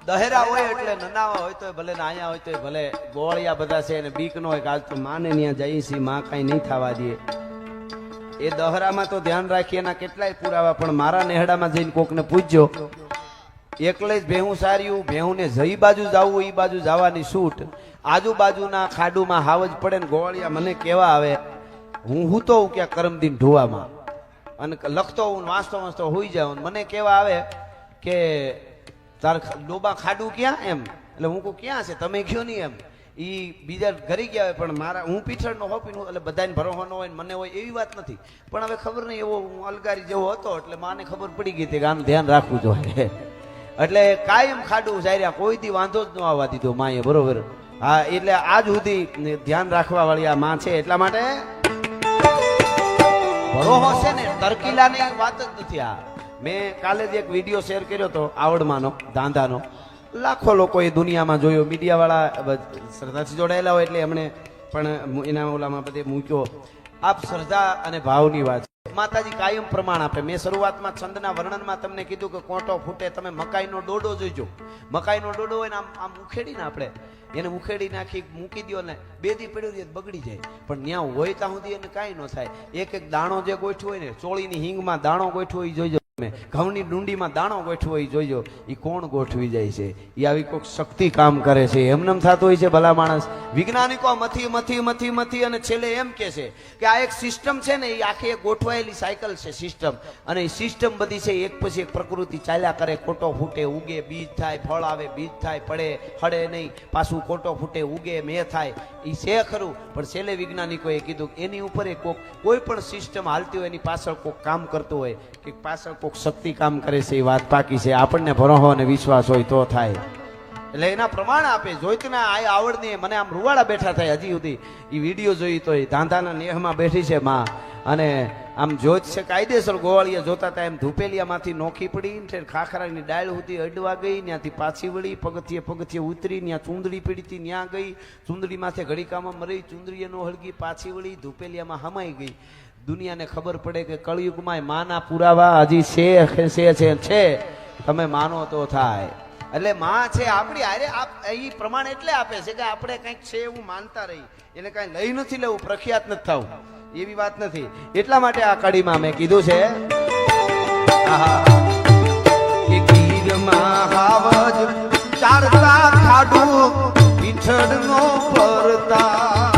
દહેરા હોય એટલે નનાવા હોય તો ભલે ને આયા હોય તો ભલે ગોળિયા બધા છે ને બીક નો હોય કે આજ તો માને ત્યાં જઈએ છીએ માં કઈ નહીં થવા દે એ દહરામાં તો ધ્યાન રાખીએ એના કેટલાય પુરાવા પણ મારા નેહડામાં જઈને કોકને પૂછજો એકલે જ ભેહું સાર્યું ભેહું ને જઈ બાજુ જવું એ બાજુ જવાની છૂટ આજુબાજુના ખાડુમાં હાવજ પડે ને ગોળિયા મને કેવા આવે હું તો ક્યાં કરમદીન ઢોવામાં અને લખતો હું વાંચતો હોઈ જાઉં મને કેવા આવે કે તાર ડોબા ખાડું ક્યાં એમ એટલે હું કહું ક્યાં છે તમે કયો નહીં એમ ઈ બીજા ઘરે ગયા હોય પણ મારા હું પીઠળનો હોપીનું એટલે બધાને ભરોસો ન હોય મને હોય એવી વાત નથી પણ હવે ખબર નહીં એવો હું અલગારી જેવો હતો એટલે માને ખબર પડી ગઈ હતી કે આનું ધ્યાન રાખવું જોઈએ એટલે કાયમ ખાડું જાર્યા કોઈ દી વાંધો જ ન આવવા દીધો માએ બરોબર હા એટલે આજ સુધી ધ્યાન રાખવા વાળી આ માં છે એટલા માટે ભરોસો છે ને તરકીલાની વાત જ નથી આ મેં કાલે જ એક વિડીયો શેર કર્યો હતો આવડમાંનો ધાંધાનો લાખો લોકો એ દુનિયામાં જોયો મીડિયા વાળા શ્રદ્ધાથી જોડાયેલા હોય એટલે એમણે પણ એના ઓલામાં બધે મૂક્યો આપ શ્રદ્ધા અને ભાવની વાત માતાજી કાયમ પ્રમાણ આપે મેં શરૂઆતમાં છંદના વર્ણનમાં તમને કીધું કે કોટો ફૂટે તમે મકાઈનો ડોડો જોઈજો મકાઈનો ડોડો હોય ને આમ ઉખેડીને આપણે એને ઉખેડી નાખી મૂકી દો ને બે દી પડ્યું દે બગડી જાય પણ ત્યાં હોય ત્યાં સુધી એને કાંઈ ન થાય એક એક દાણો જે ગોઠ્યો હોય ને ચોળીની હિંગમાં દાણો ગોઠવો એ જોઈજો ઘઉંની ડુંડીમાં દાણો ગોઠવો એ જોઈજો એ કોણ ગોઠવી જાય છે એ આવી કોઈક શક્તિ કામ કરે છે એમનેમ થતું હોય છે ભલા માણસ વૈજ્ઞાનિકો મથી અને છેલ્લે એમ કે છે કે આ એક સિસ્ટમ છે ને એ આખી એક ગોઠવાયેલી સાયકલ છે સિસ્ટમ અને એ સિસ્ટમ બધી છે એક પછી એક પ્રકૃતિ ચાલ્યા કરે કોટો ફૂટે ઉગે બીજ થાય ફળ આવે બીજ થાય પડે હળે નહીં પાછું કોટો ફૂટે ઉગે મેં થાય એ છે ખરું પણ છેલ્લે વૈજ્ઞાનિકોએ કીધું એની ઉપર કોઈ પણ સિસ્ટમ હાલતી હોય એની પાછળ કોઈક કામ કરતું હોય કે પાછળ કોઈક શક્તિ કામ કરે છે એ વાત પાકી છે આપણને ભરોસો અને વિશ્વાસ હોય તો થાય એટલે એના પ્રમાણ આપે જોઈતના આ આવડની મને આમ રૂવાડા બેઠા થાય હજી સુધી એ વિડીયો જોઈ તો એ ધાંધાના નેહમાં બેઠી છે માં અને આમ જોત છે કાયદેસર ગોવાળિયા જોતા હતા એમ ધૂપેલિયામાંથી નોખી પડી ને ખાખરાની ડાળ સુધી અડવા ગઈ ત્યાંથી પાછી વળી પગથિયે ઉતરી ત્યાં ચૂંદડી પડી હતી ત્યાં ગઈ ચૂંદડી માથે ઘડીકામાં મરી ચૂંદડીએ નો હળગી પાછી વળી ધૂપેલિયામાં હમાઈ ગઈ દુનિયાને ખબર પડે કે કળયુગમાં માના પુરાવા હજી છે તમે માનો તો થાય એટલે માં છે આપણી હારે એ પ્રમાણ એટલે આપે છે કે આપણે કંઈક છે એવું માનતા રહી એને કઈ લઈ નથી લેવું પ્રખ્યાત નથી થવું એવી વાત નથી એટલા માટે આ કડીમાં મેં કીધું છે કે ગીરમાં હાવજ ચારતા ખાડું પીછડનો પરતા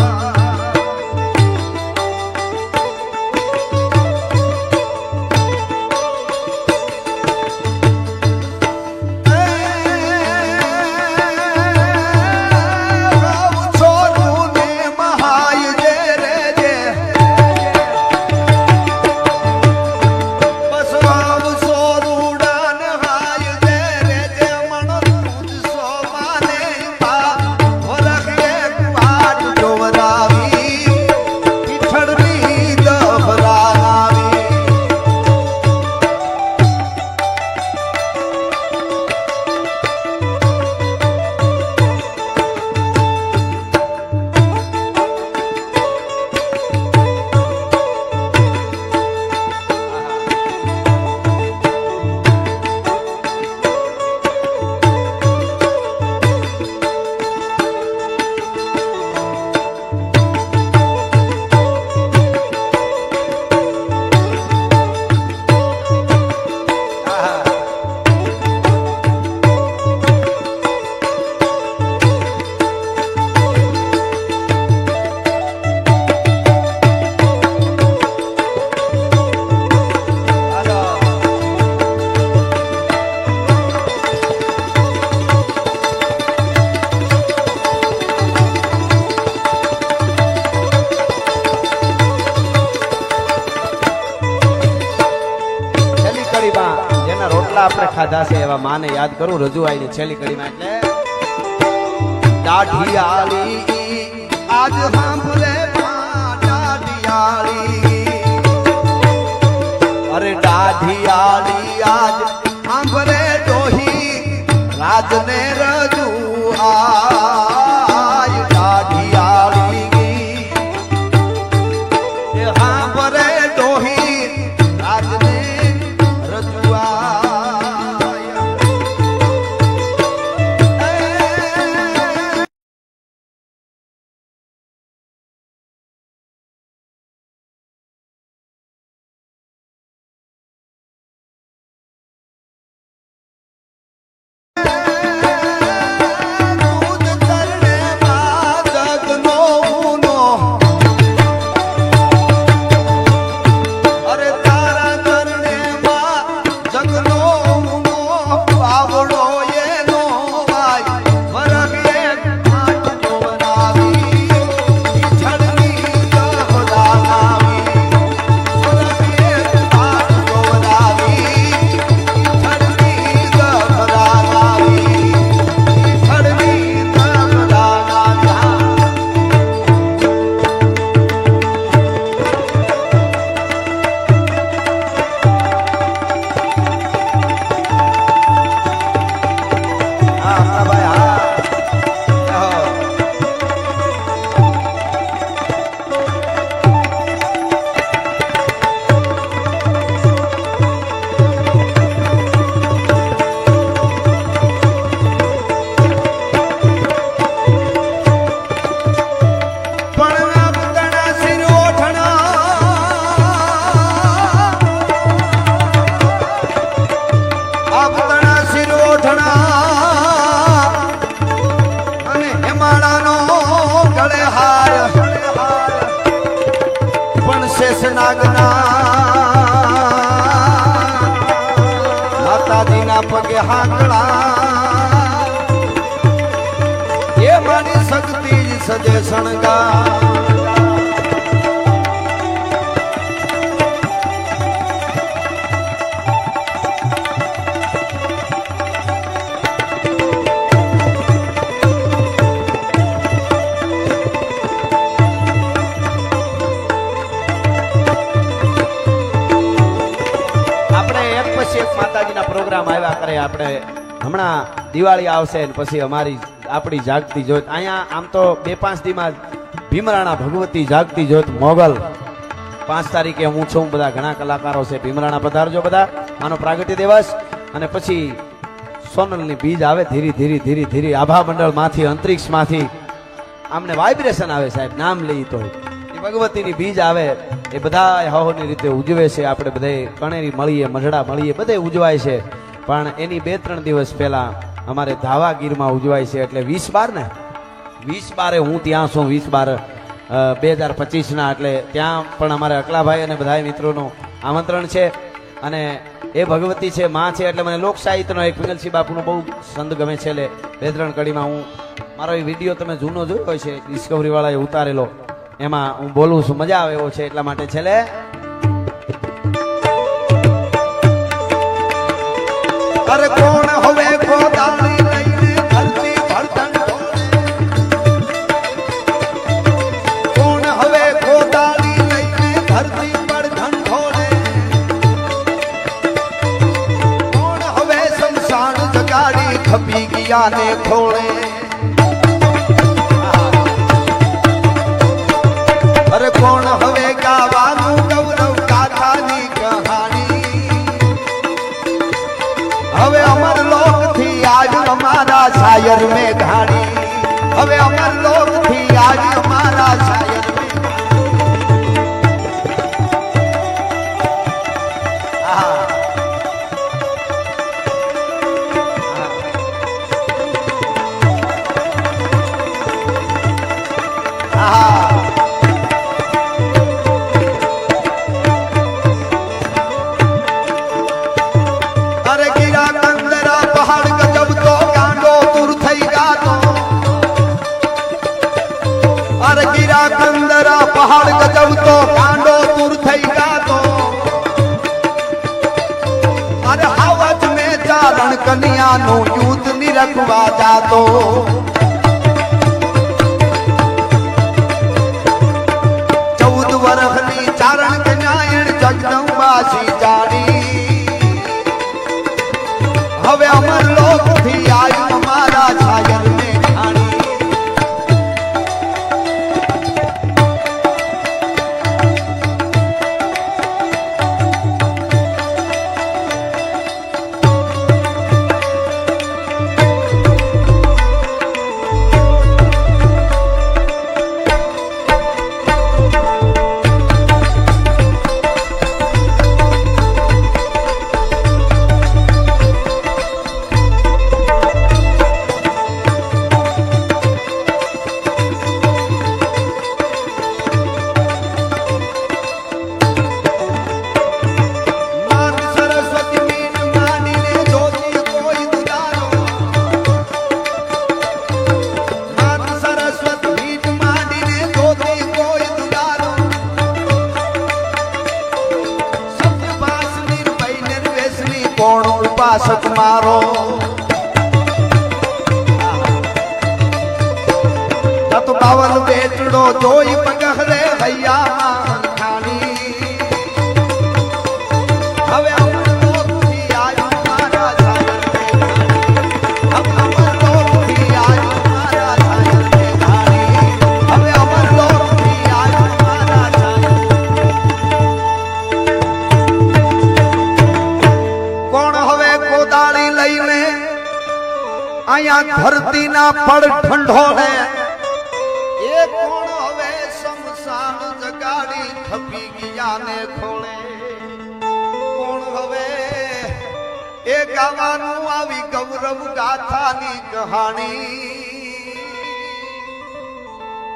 રોટલા આપણે ખાધા છે એવા માને યાદ કરું રજૂઆઈની છેલ્લી કડીમાં એટલે દાઢિયાળી આજ સાંભળે દાઢિયાળી અરે દાઢિયાળી આજ સાંભળે ડોહી રાજને રજૂ આય દાઢિયાળી એ સાંભળે ડોહી રાજને રજૂ આય માતાજીના પગે હાકડા એ મારી શક્તિ સજે શણગા માતાજીના પ્રોગ્રામ આવ્યા કરે આપણે હમણાં દિવાળી આવશે ને પછી અમારી આપણી જાગતી જ્યોત અહીંયા આમ તો 2-5 દીમાં ભીમરાણા ભગવતી જાગતી જ્યોત મોગલ 5 તારીખે હું છું બધા ઘણા કલાકારો છે ભીમરાણા પધારજો બધા આનો પ્રાગટ્ય દિવસ અને પછી સોનલની બીજ આવે ધીરે ધીરે ધીરે ધીરે આભા મંડળમાંથી અંતરિક્ષમાંથી આમને વાઇબ્રેશન આવે સાહેબ નામ લઈ તો ભગવતીની બીજ આવે એ બધા હવની રીતે ઉજવે છે આપણે બધે કણેરી મળીએ મઢડા મળીએ બધે ઉજવાય છે પણ એની 2-3 દિવસ પહેલા અમારે ધાવા ગીરમાં ઉજવાય છે એટલે 20/12 ને 20/12 હું ત્યાં છું 20/12 2025 એટલે ત્યાં પણ અમારે અકલાભાઈ અને બધા મિત્રોનું આમંત્રણ છે અને એ ભગવતી છે માં છે એટલે મને લોક સાહિત્યનો એક પિંગલસિંહ બાપુનો બહુ સંદ ગમે છે એટલે 2-3 કડીમાં હું મારો એ વિડીયો તમે જૂનો જોયો હોય છે ડિસ્કવરી વાળાએ ઉતારેલો એમાં હું બોલું છું મજા આવે એવો છે એટલા માટે છેલ્લે અરે કોણ હવે ગોદાળી લઈને ધરતી ભરતન કોણ હવે ગોદાળી લઈને ધરતી પર ધન ઢોળે કોણ હવે સંસાર જગાડી ખપી ગયા ને ખોળે અરે કોણ હવે ગાવાનું ગૌરવ ગાથાની કહાણી હવે અમર લોક થી આજ અમારા શાયર મેં ઘાણી હવે અમર લોક થી આજ અમારા શાયર મેં गिरा દુનિયાનું યુદ્ધ નિરખવા જાતો વર્ષની ચારણ કન્યાયણ જગદંબાસી જાણી હવે અમર લોક થી આયુ મારા છાયર ને જાણી ઉપાસક મારો તત બાવલ બેટડો જોઈ પગહરે હૈયા ખાણી હવે અમર લોકથી આયુ મારા છાયર અમર લોકથી આયુ મારા છાયર હવે અમર લોકથી આયુ મારા છાયર કોણ હવે કોદાળી લઈને અહીંયા ધરતીના પડ ઠંડોળે એ કોણ હવે સમસાણ જગાડી થપી ગયા ને ખોળે કોણ હવે એ ગાવાનું આવી ગૌરવ ગાથાની કહાણી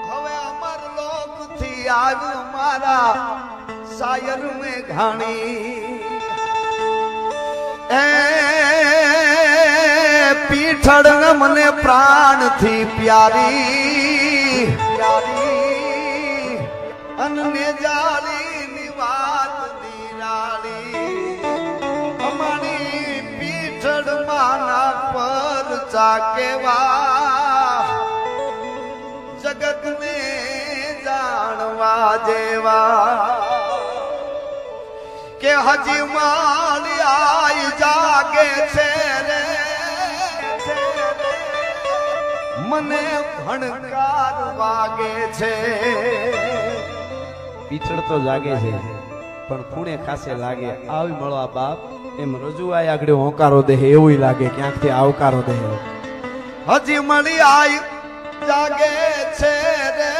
હવે અમર લોકથી આવ્યું મારા શાયર મેં ઘાણી એ પીઠળ મને પ્રાણ થી પ્યારી અનને જાળી ની વાત નિરાળી અમારી પીઠળ માના પર ચાકેવા જગત ને જાણવા જેવા કે હજી માળી આઈ જાગે છે રે મને ભણકાર વાગે છે પીછળ તો જાગે છે પણ ખૂણે ખાસે લાગે આવી મળવા બાપ એમ રજૂઆઈ આગળ હોંકારો દે એવું લાગે ક્યાંકથી આવકારો દે હજી મળી આઈ જાગે છે રે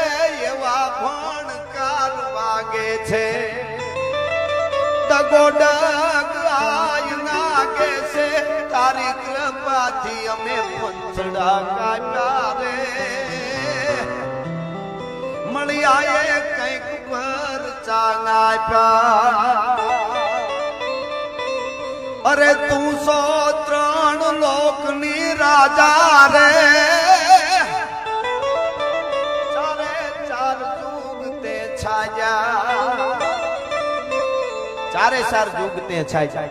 એવા ભણકાર વાગે છે દગોડગ આય નાગે છે તારી કૃપાથી અમે પંચડા કાઢ્યા રે મળી આયે કંઈક પર ચાંગાપ્યા અરે તું 103 લોકની રાજા રે ચારે ચાર યુગ તે છાયા ચારે ચાર યુગ તે છાય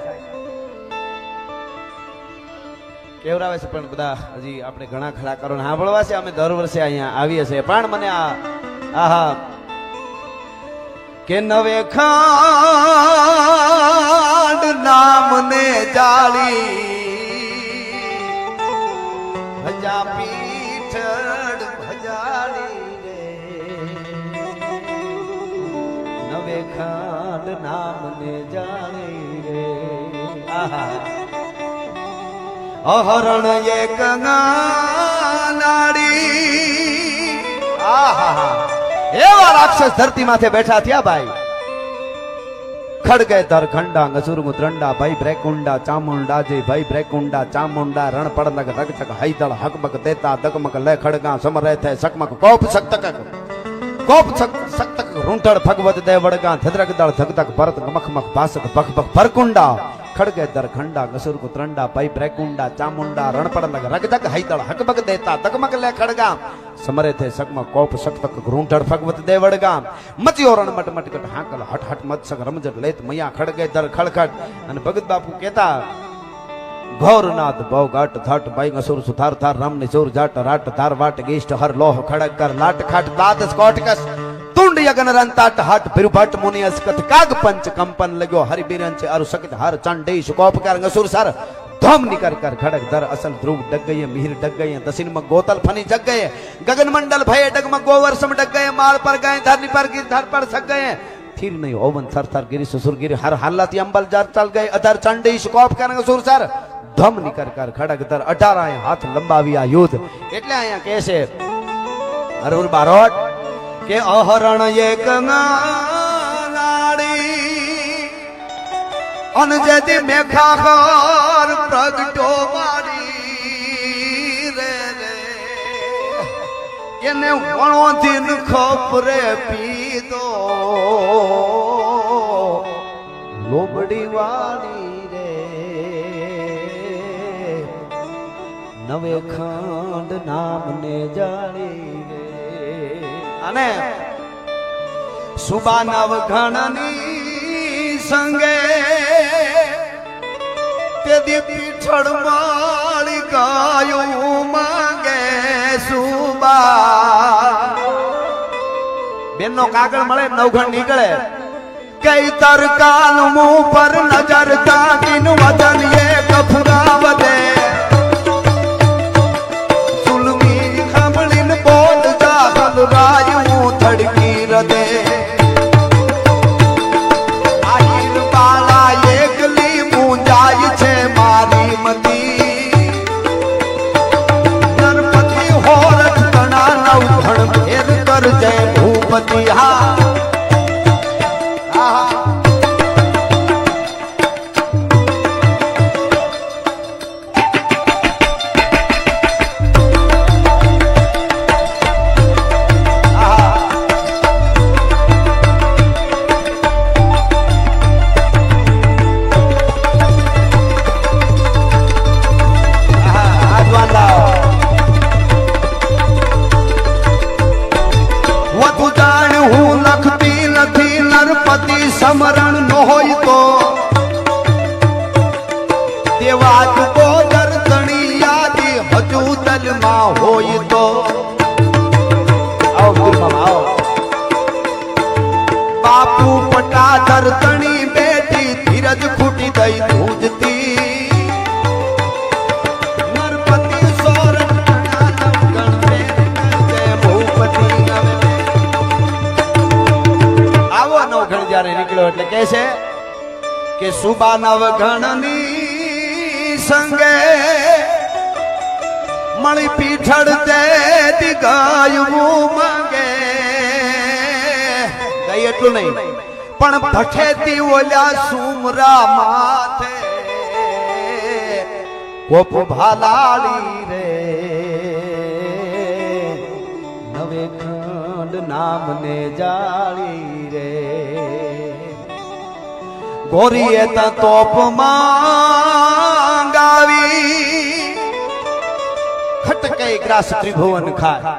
કેવરાવે છે પણ બધા હજી આપણે ઘણા કલાકારો સાંભળવા છે અમે દર વર્ષે અહીંયા આવીએ છીએ પણ મને આહા કે નવે ખાંડ નામને જાળી ભજા પીઠળ ભજાળી રે નવે ખાંડ નામને જાળી રે આહા અહરણ એક નાડી આહા એવા રાક્ષસ ધરતી માથે બેઠા થયા ભાઈ ખડગે ધર ખંડા ગસુરગુ ત્રંડા ભાઈ બ્રેકુંડા ચામુંડા જે ભાઈ બ્રેકુંડા ચામુંડા રણ પડનગ રગચક હૈદળ હકબક દેતા દગમક લે ખડગા સમરે થે સકમક કોપ સક્તક રૂંટળ ભગવત દે વડગા ધદ્રગદળ ધગધગ ભરત મખમખ ભાસક ભખભખ ભરકુંડા ખડગે દર ખંડા ગસુરગુ ત્રંડા ભાઈ બ્રેકુંડા ચામુંડા રણ પડનગ રગજગ હૈદળ હકબક દેતા દગમક લે ખડગા સમરે થે સકમક કોપ સક્તક રૂંટળ ભગવત દે વડગા મચ્યો રણ મટ મટકટ હાકલ હટ હટ મત્સક રમજટ લેત મૈયા ખડગે દર ખડખડ અને ભગત બાપુ કહેતા ઘોરનાથ ભવ ઘાટ થાટ ભાઈ અસુર સુથાર થાર રામની સુર જાટ રાટ ધાર વાટ ગીષ્ટ હર લોહ ખડક કર લાટ ખાટ દાત સ્કોટકસ તુંડ યગન રંતાટ હાટ ભિરુભટ મુનિ અસ્કત કાગ પંચ કંપન લગ્યો હરિબિરંચ અરુ સકિત હર ચંડેશ કોપ કર અસુર સર ધમ નિકર કર ખડક ધર અસલ ધ્રુવ ડગ ગયે મિહિર ડગ ગયે દસિન માં ગોતલ ફની જગ ગયે ગગન મંડલ ભય ડગ માં ગોવર્ષમ ડગ ગયે માળ પર ગયે ધરની પર ગીર ધર પર સગ ગયે થીર નહીં ઓવન થર થર ગિરી સુસુર ગિરી હર હાલતી અંબલ જાર ચાલ ગયે અધર ચંડેશ કોપ કર અસુર સર ધમ નિકર કર ખડક ધર 18 આય હાથ લંબાવી આ યુદ્ધ એટલે અહીંયા કહે છે હરુર બારોટ કે અહરણ એક નાડી અન જેથી મેખા ઘર પ્રગટો મારી રે રે એને વણો દિન ખપરે પીધો લોબડી વાળી રે નવે ખંડ નામને જાણી રે અને સુબા નવ ઘણની સંગે તેદી પીઠળ માળી ગાયું માંગે સુબા બેનનો કાગળ મળે નવઘણ નીકળે કઈ તરકાલ મું પર નજર તાકીન વદન એ કફરા વધે સુલમી ખમણીન બોલ જાગલ રાયું થડકી રદે આહીર બાળા એકલી મુંજાય છે મારી મતી નરપતિ હોરઠ તણા નવઘણ ભેર કરજે ભૂપતિ હા સમરણ ન હોય તો દેવા તુકો દર્દણી યાદી હજુ દલમાં હોય તો આવો આવો બાપુ પટા દર્દણી બેટી ધીરજ ખૂટી દઈ ધૂજતી નરપતિ સોરણ ભૂપતિ આવો નવઘણ જ્યારે નીકળ્યો એટલે કહે છે કે સુબા નવઘણની સંગે મળી પીઠળ તે દિગાયું માંગે કઈ એટલું નહીં પણ ભઠેતી ઓલ્યા સુમરા માથે કોપ ભાલાળી રે નવે ખંડ નામને જાળી રે ગોરીએ તોપ માંગાવી ખટકે ગ્રાસ ત્રિભુવન ખાય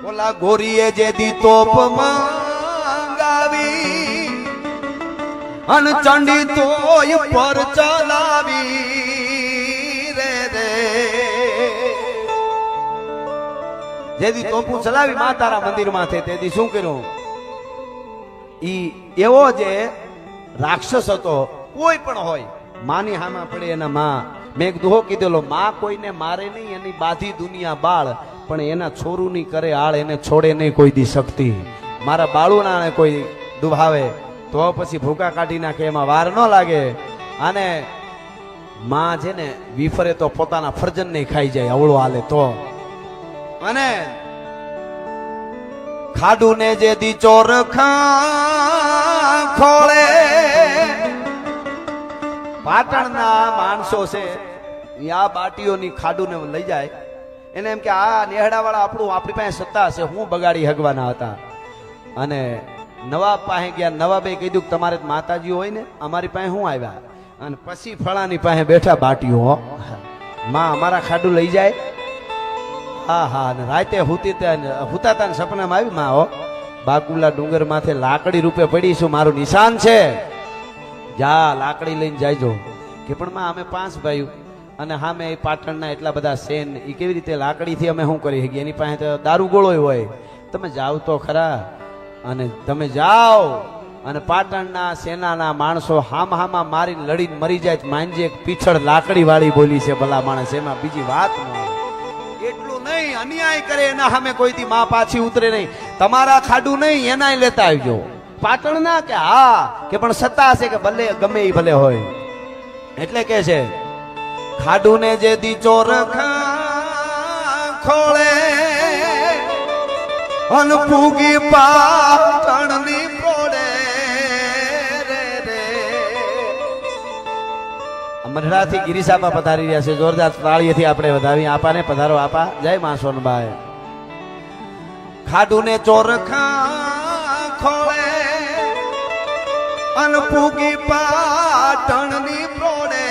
બોલા ગોરીએ જે દી તોપ માંગાવી અન ચંડી તોય પર ચલાવી રે રે જેદી તોપું ચલાવી માતારા મંદિર માંથે તેદી શું કર્યું ઈ એવો જે રાક્ષસ હતો કોઈ પણ હોય માની હામાં પડે એના માં મેં એક દુહો કીધેલો માં કોઈને મારે નહીં એની બાધી દુનિયા બાળ પણ એના છોરુની કરે આળ એને છોડે નહીં કોઈ દી શક્તિ મારા બાળુના કોઈ દુભાવે તો પછી ભૂકા કાઢી નાખે એમાં વાર ન લાગે અને માં છે ને વિફરે તો પોતાના ફરજન ને ખાઈ જાય અવળો હાલે તો અને ખાડું ને જે દી ચોર ખોળે પાટણના માણસો છે આ બાટીઓની ખાડું ને લઈ જાય એને એમ કે આ નેહડા વાળા આપણી પાસે સત્તા છે હું બગાડી હગવાના હતા અને નવાબ પાસે ગયા નવાબે કીધું કે તમારે માતાજી હોય ને અમારી પાસે હું આવ્યા અને પછી ફળાની પાસે બેઠા બાટીઓ માં અમારા ખાડું લઈ જાય હા હા અને રાતે હુતાતા ને સપનામાં આવી માં હો બાકુલા ડુંગર માથે લાકડી રૂપે પડીશું મારું નિશાન છે જા લાકડી લઈને જાયજો કે પણ માં અમે 5 ભાઈઓ અને સામે એ પાટણના એટલા બધા સેન એ કેવી રીતે લાકડીથી અમે શું કરી શકીએ એની પાસે તો દારૂ ગોળો હોય. તમે જાઓ તો ખરા, અને તમે જાઓ અને પાટણના સેનાના માણસો હામાં મારીને લડીને મરી જાય, માંજે એક પીછળ લાકડી વાળી બોલી છે ભલા માણસ, એમાં બીજી વાત ન આવે. એટલું નહીં, અન્યાય કરે એના સામે કોઈથી માં પાછી ઉતરે નહીં. તમારા ખાડું નહીં એનાય લેતા આવજો. પાટણના કે હા કે પણ સત્તા છે કે ભલે ગમે એ ભલે હોય. એટલે કે છે ખાડું ને જે દી ચોર ખોળે અન પૂગી પાટણની પોડે રે રે. મઢડાથી ગિરીસાબા પધારી રહ્યા છે, જોરદાર તાળીઓથી આપણે વધાવી. આપાને પધારો આપા. જય માં સોનબાઈ. ખાડું ને ચોર ખોળે અન પૂગી પાટણની પોડે,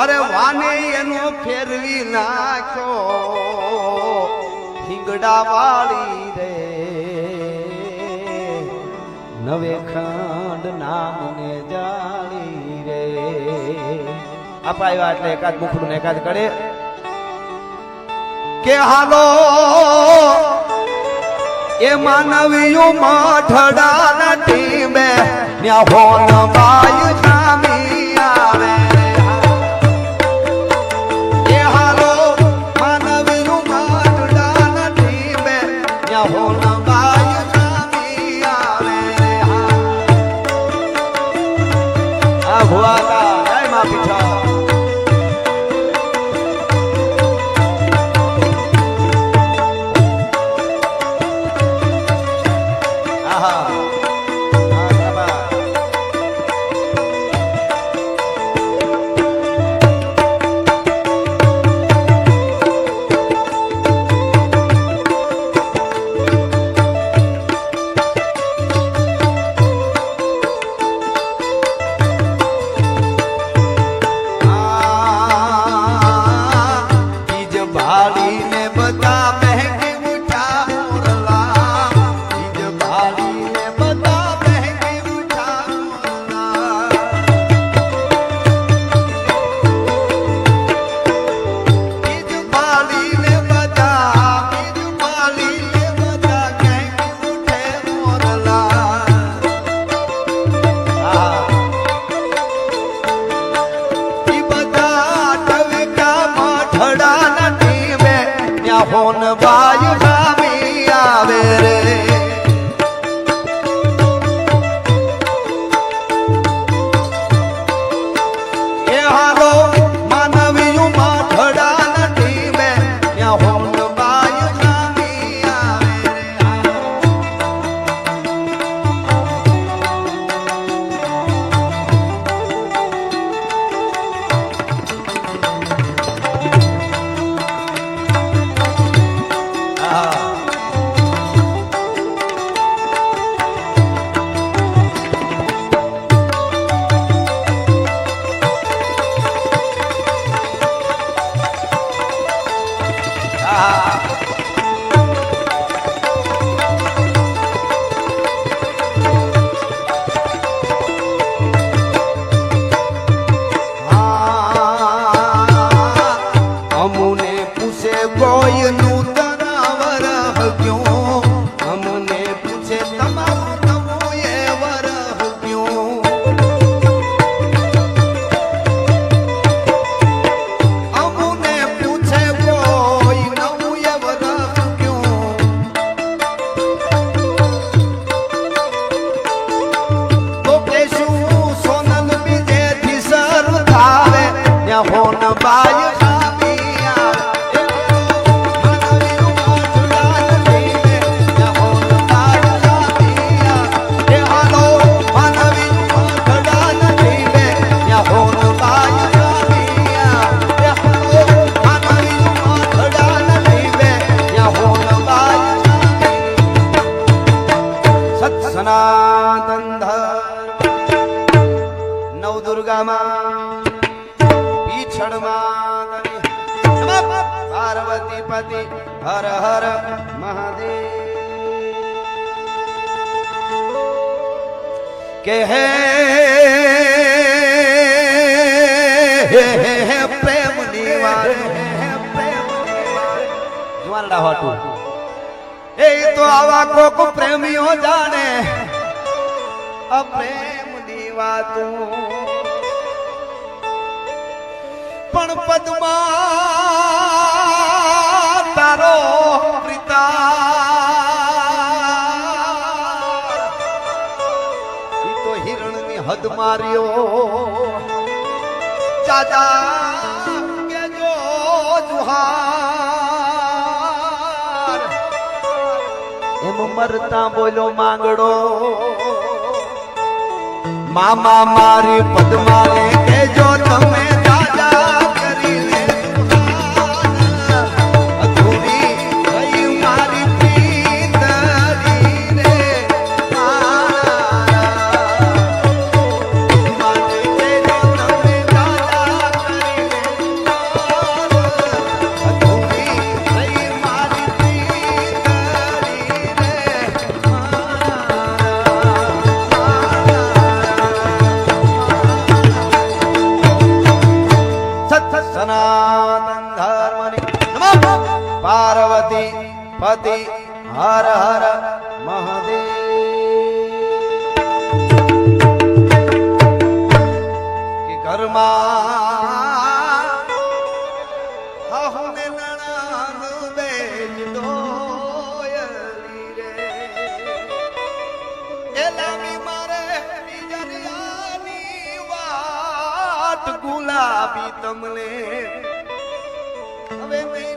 અરે વાને એનો ફેરવી નાખ્યો હિંગડા વાળી રે. નવે ખંડ નામને જાળી રે. આપા આવ્યા એટલે એકાદ મુખડું ને એકાદ કરે કે હાલો એ માનવીયું મઠડા ટીમે ન્યા હોન બાય જામી આવે. હોન બાય જામી આવે રે. એ હાલો માનવીયું માથડા નથી બે ત્યાં હોન બાય જામી આવે સનાતન ધર્મ નવદુર્ગામાં પીછળમાં પાર્વતી પતિ હર હર મહાદેવ. કે હે પ્રેમની વાત જુવાનડા હોટું એ તો આવા કોક પ્રેમીઓ જાણે આ પ્રેમની વાતો પણ પદ્મા તારો પિતા ઈ તો હિરણની હદ માર્યો ચાચા કેજો જુહાર એમ મરતા બોલો માંગડો મામા મારી પદ્માને કેજો તમે દાદા કરીને અધૂરી ગઈ મારી પ્રીતરી રે પદ્માને કેજો તમે દાદા કરીને અધૂરી ગઈ મારી પ્રીતરી રે સનાતન ધર્મની નમઃ પાર્વતી પતિ હર હર મહાદેવ કે ઘરમાં હાહુને નણંદ બેજ દોયલી રે એલામી મારે બીજરિયાની વાત ગુલાબી તમને હવે મેં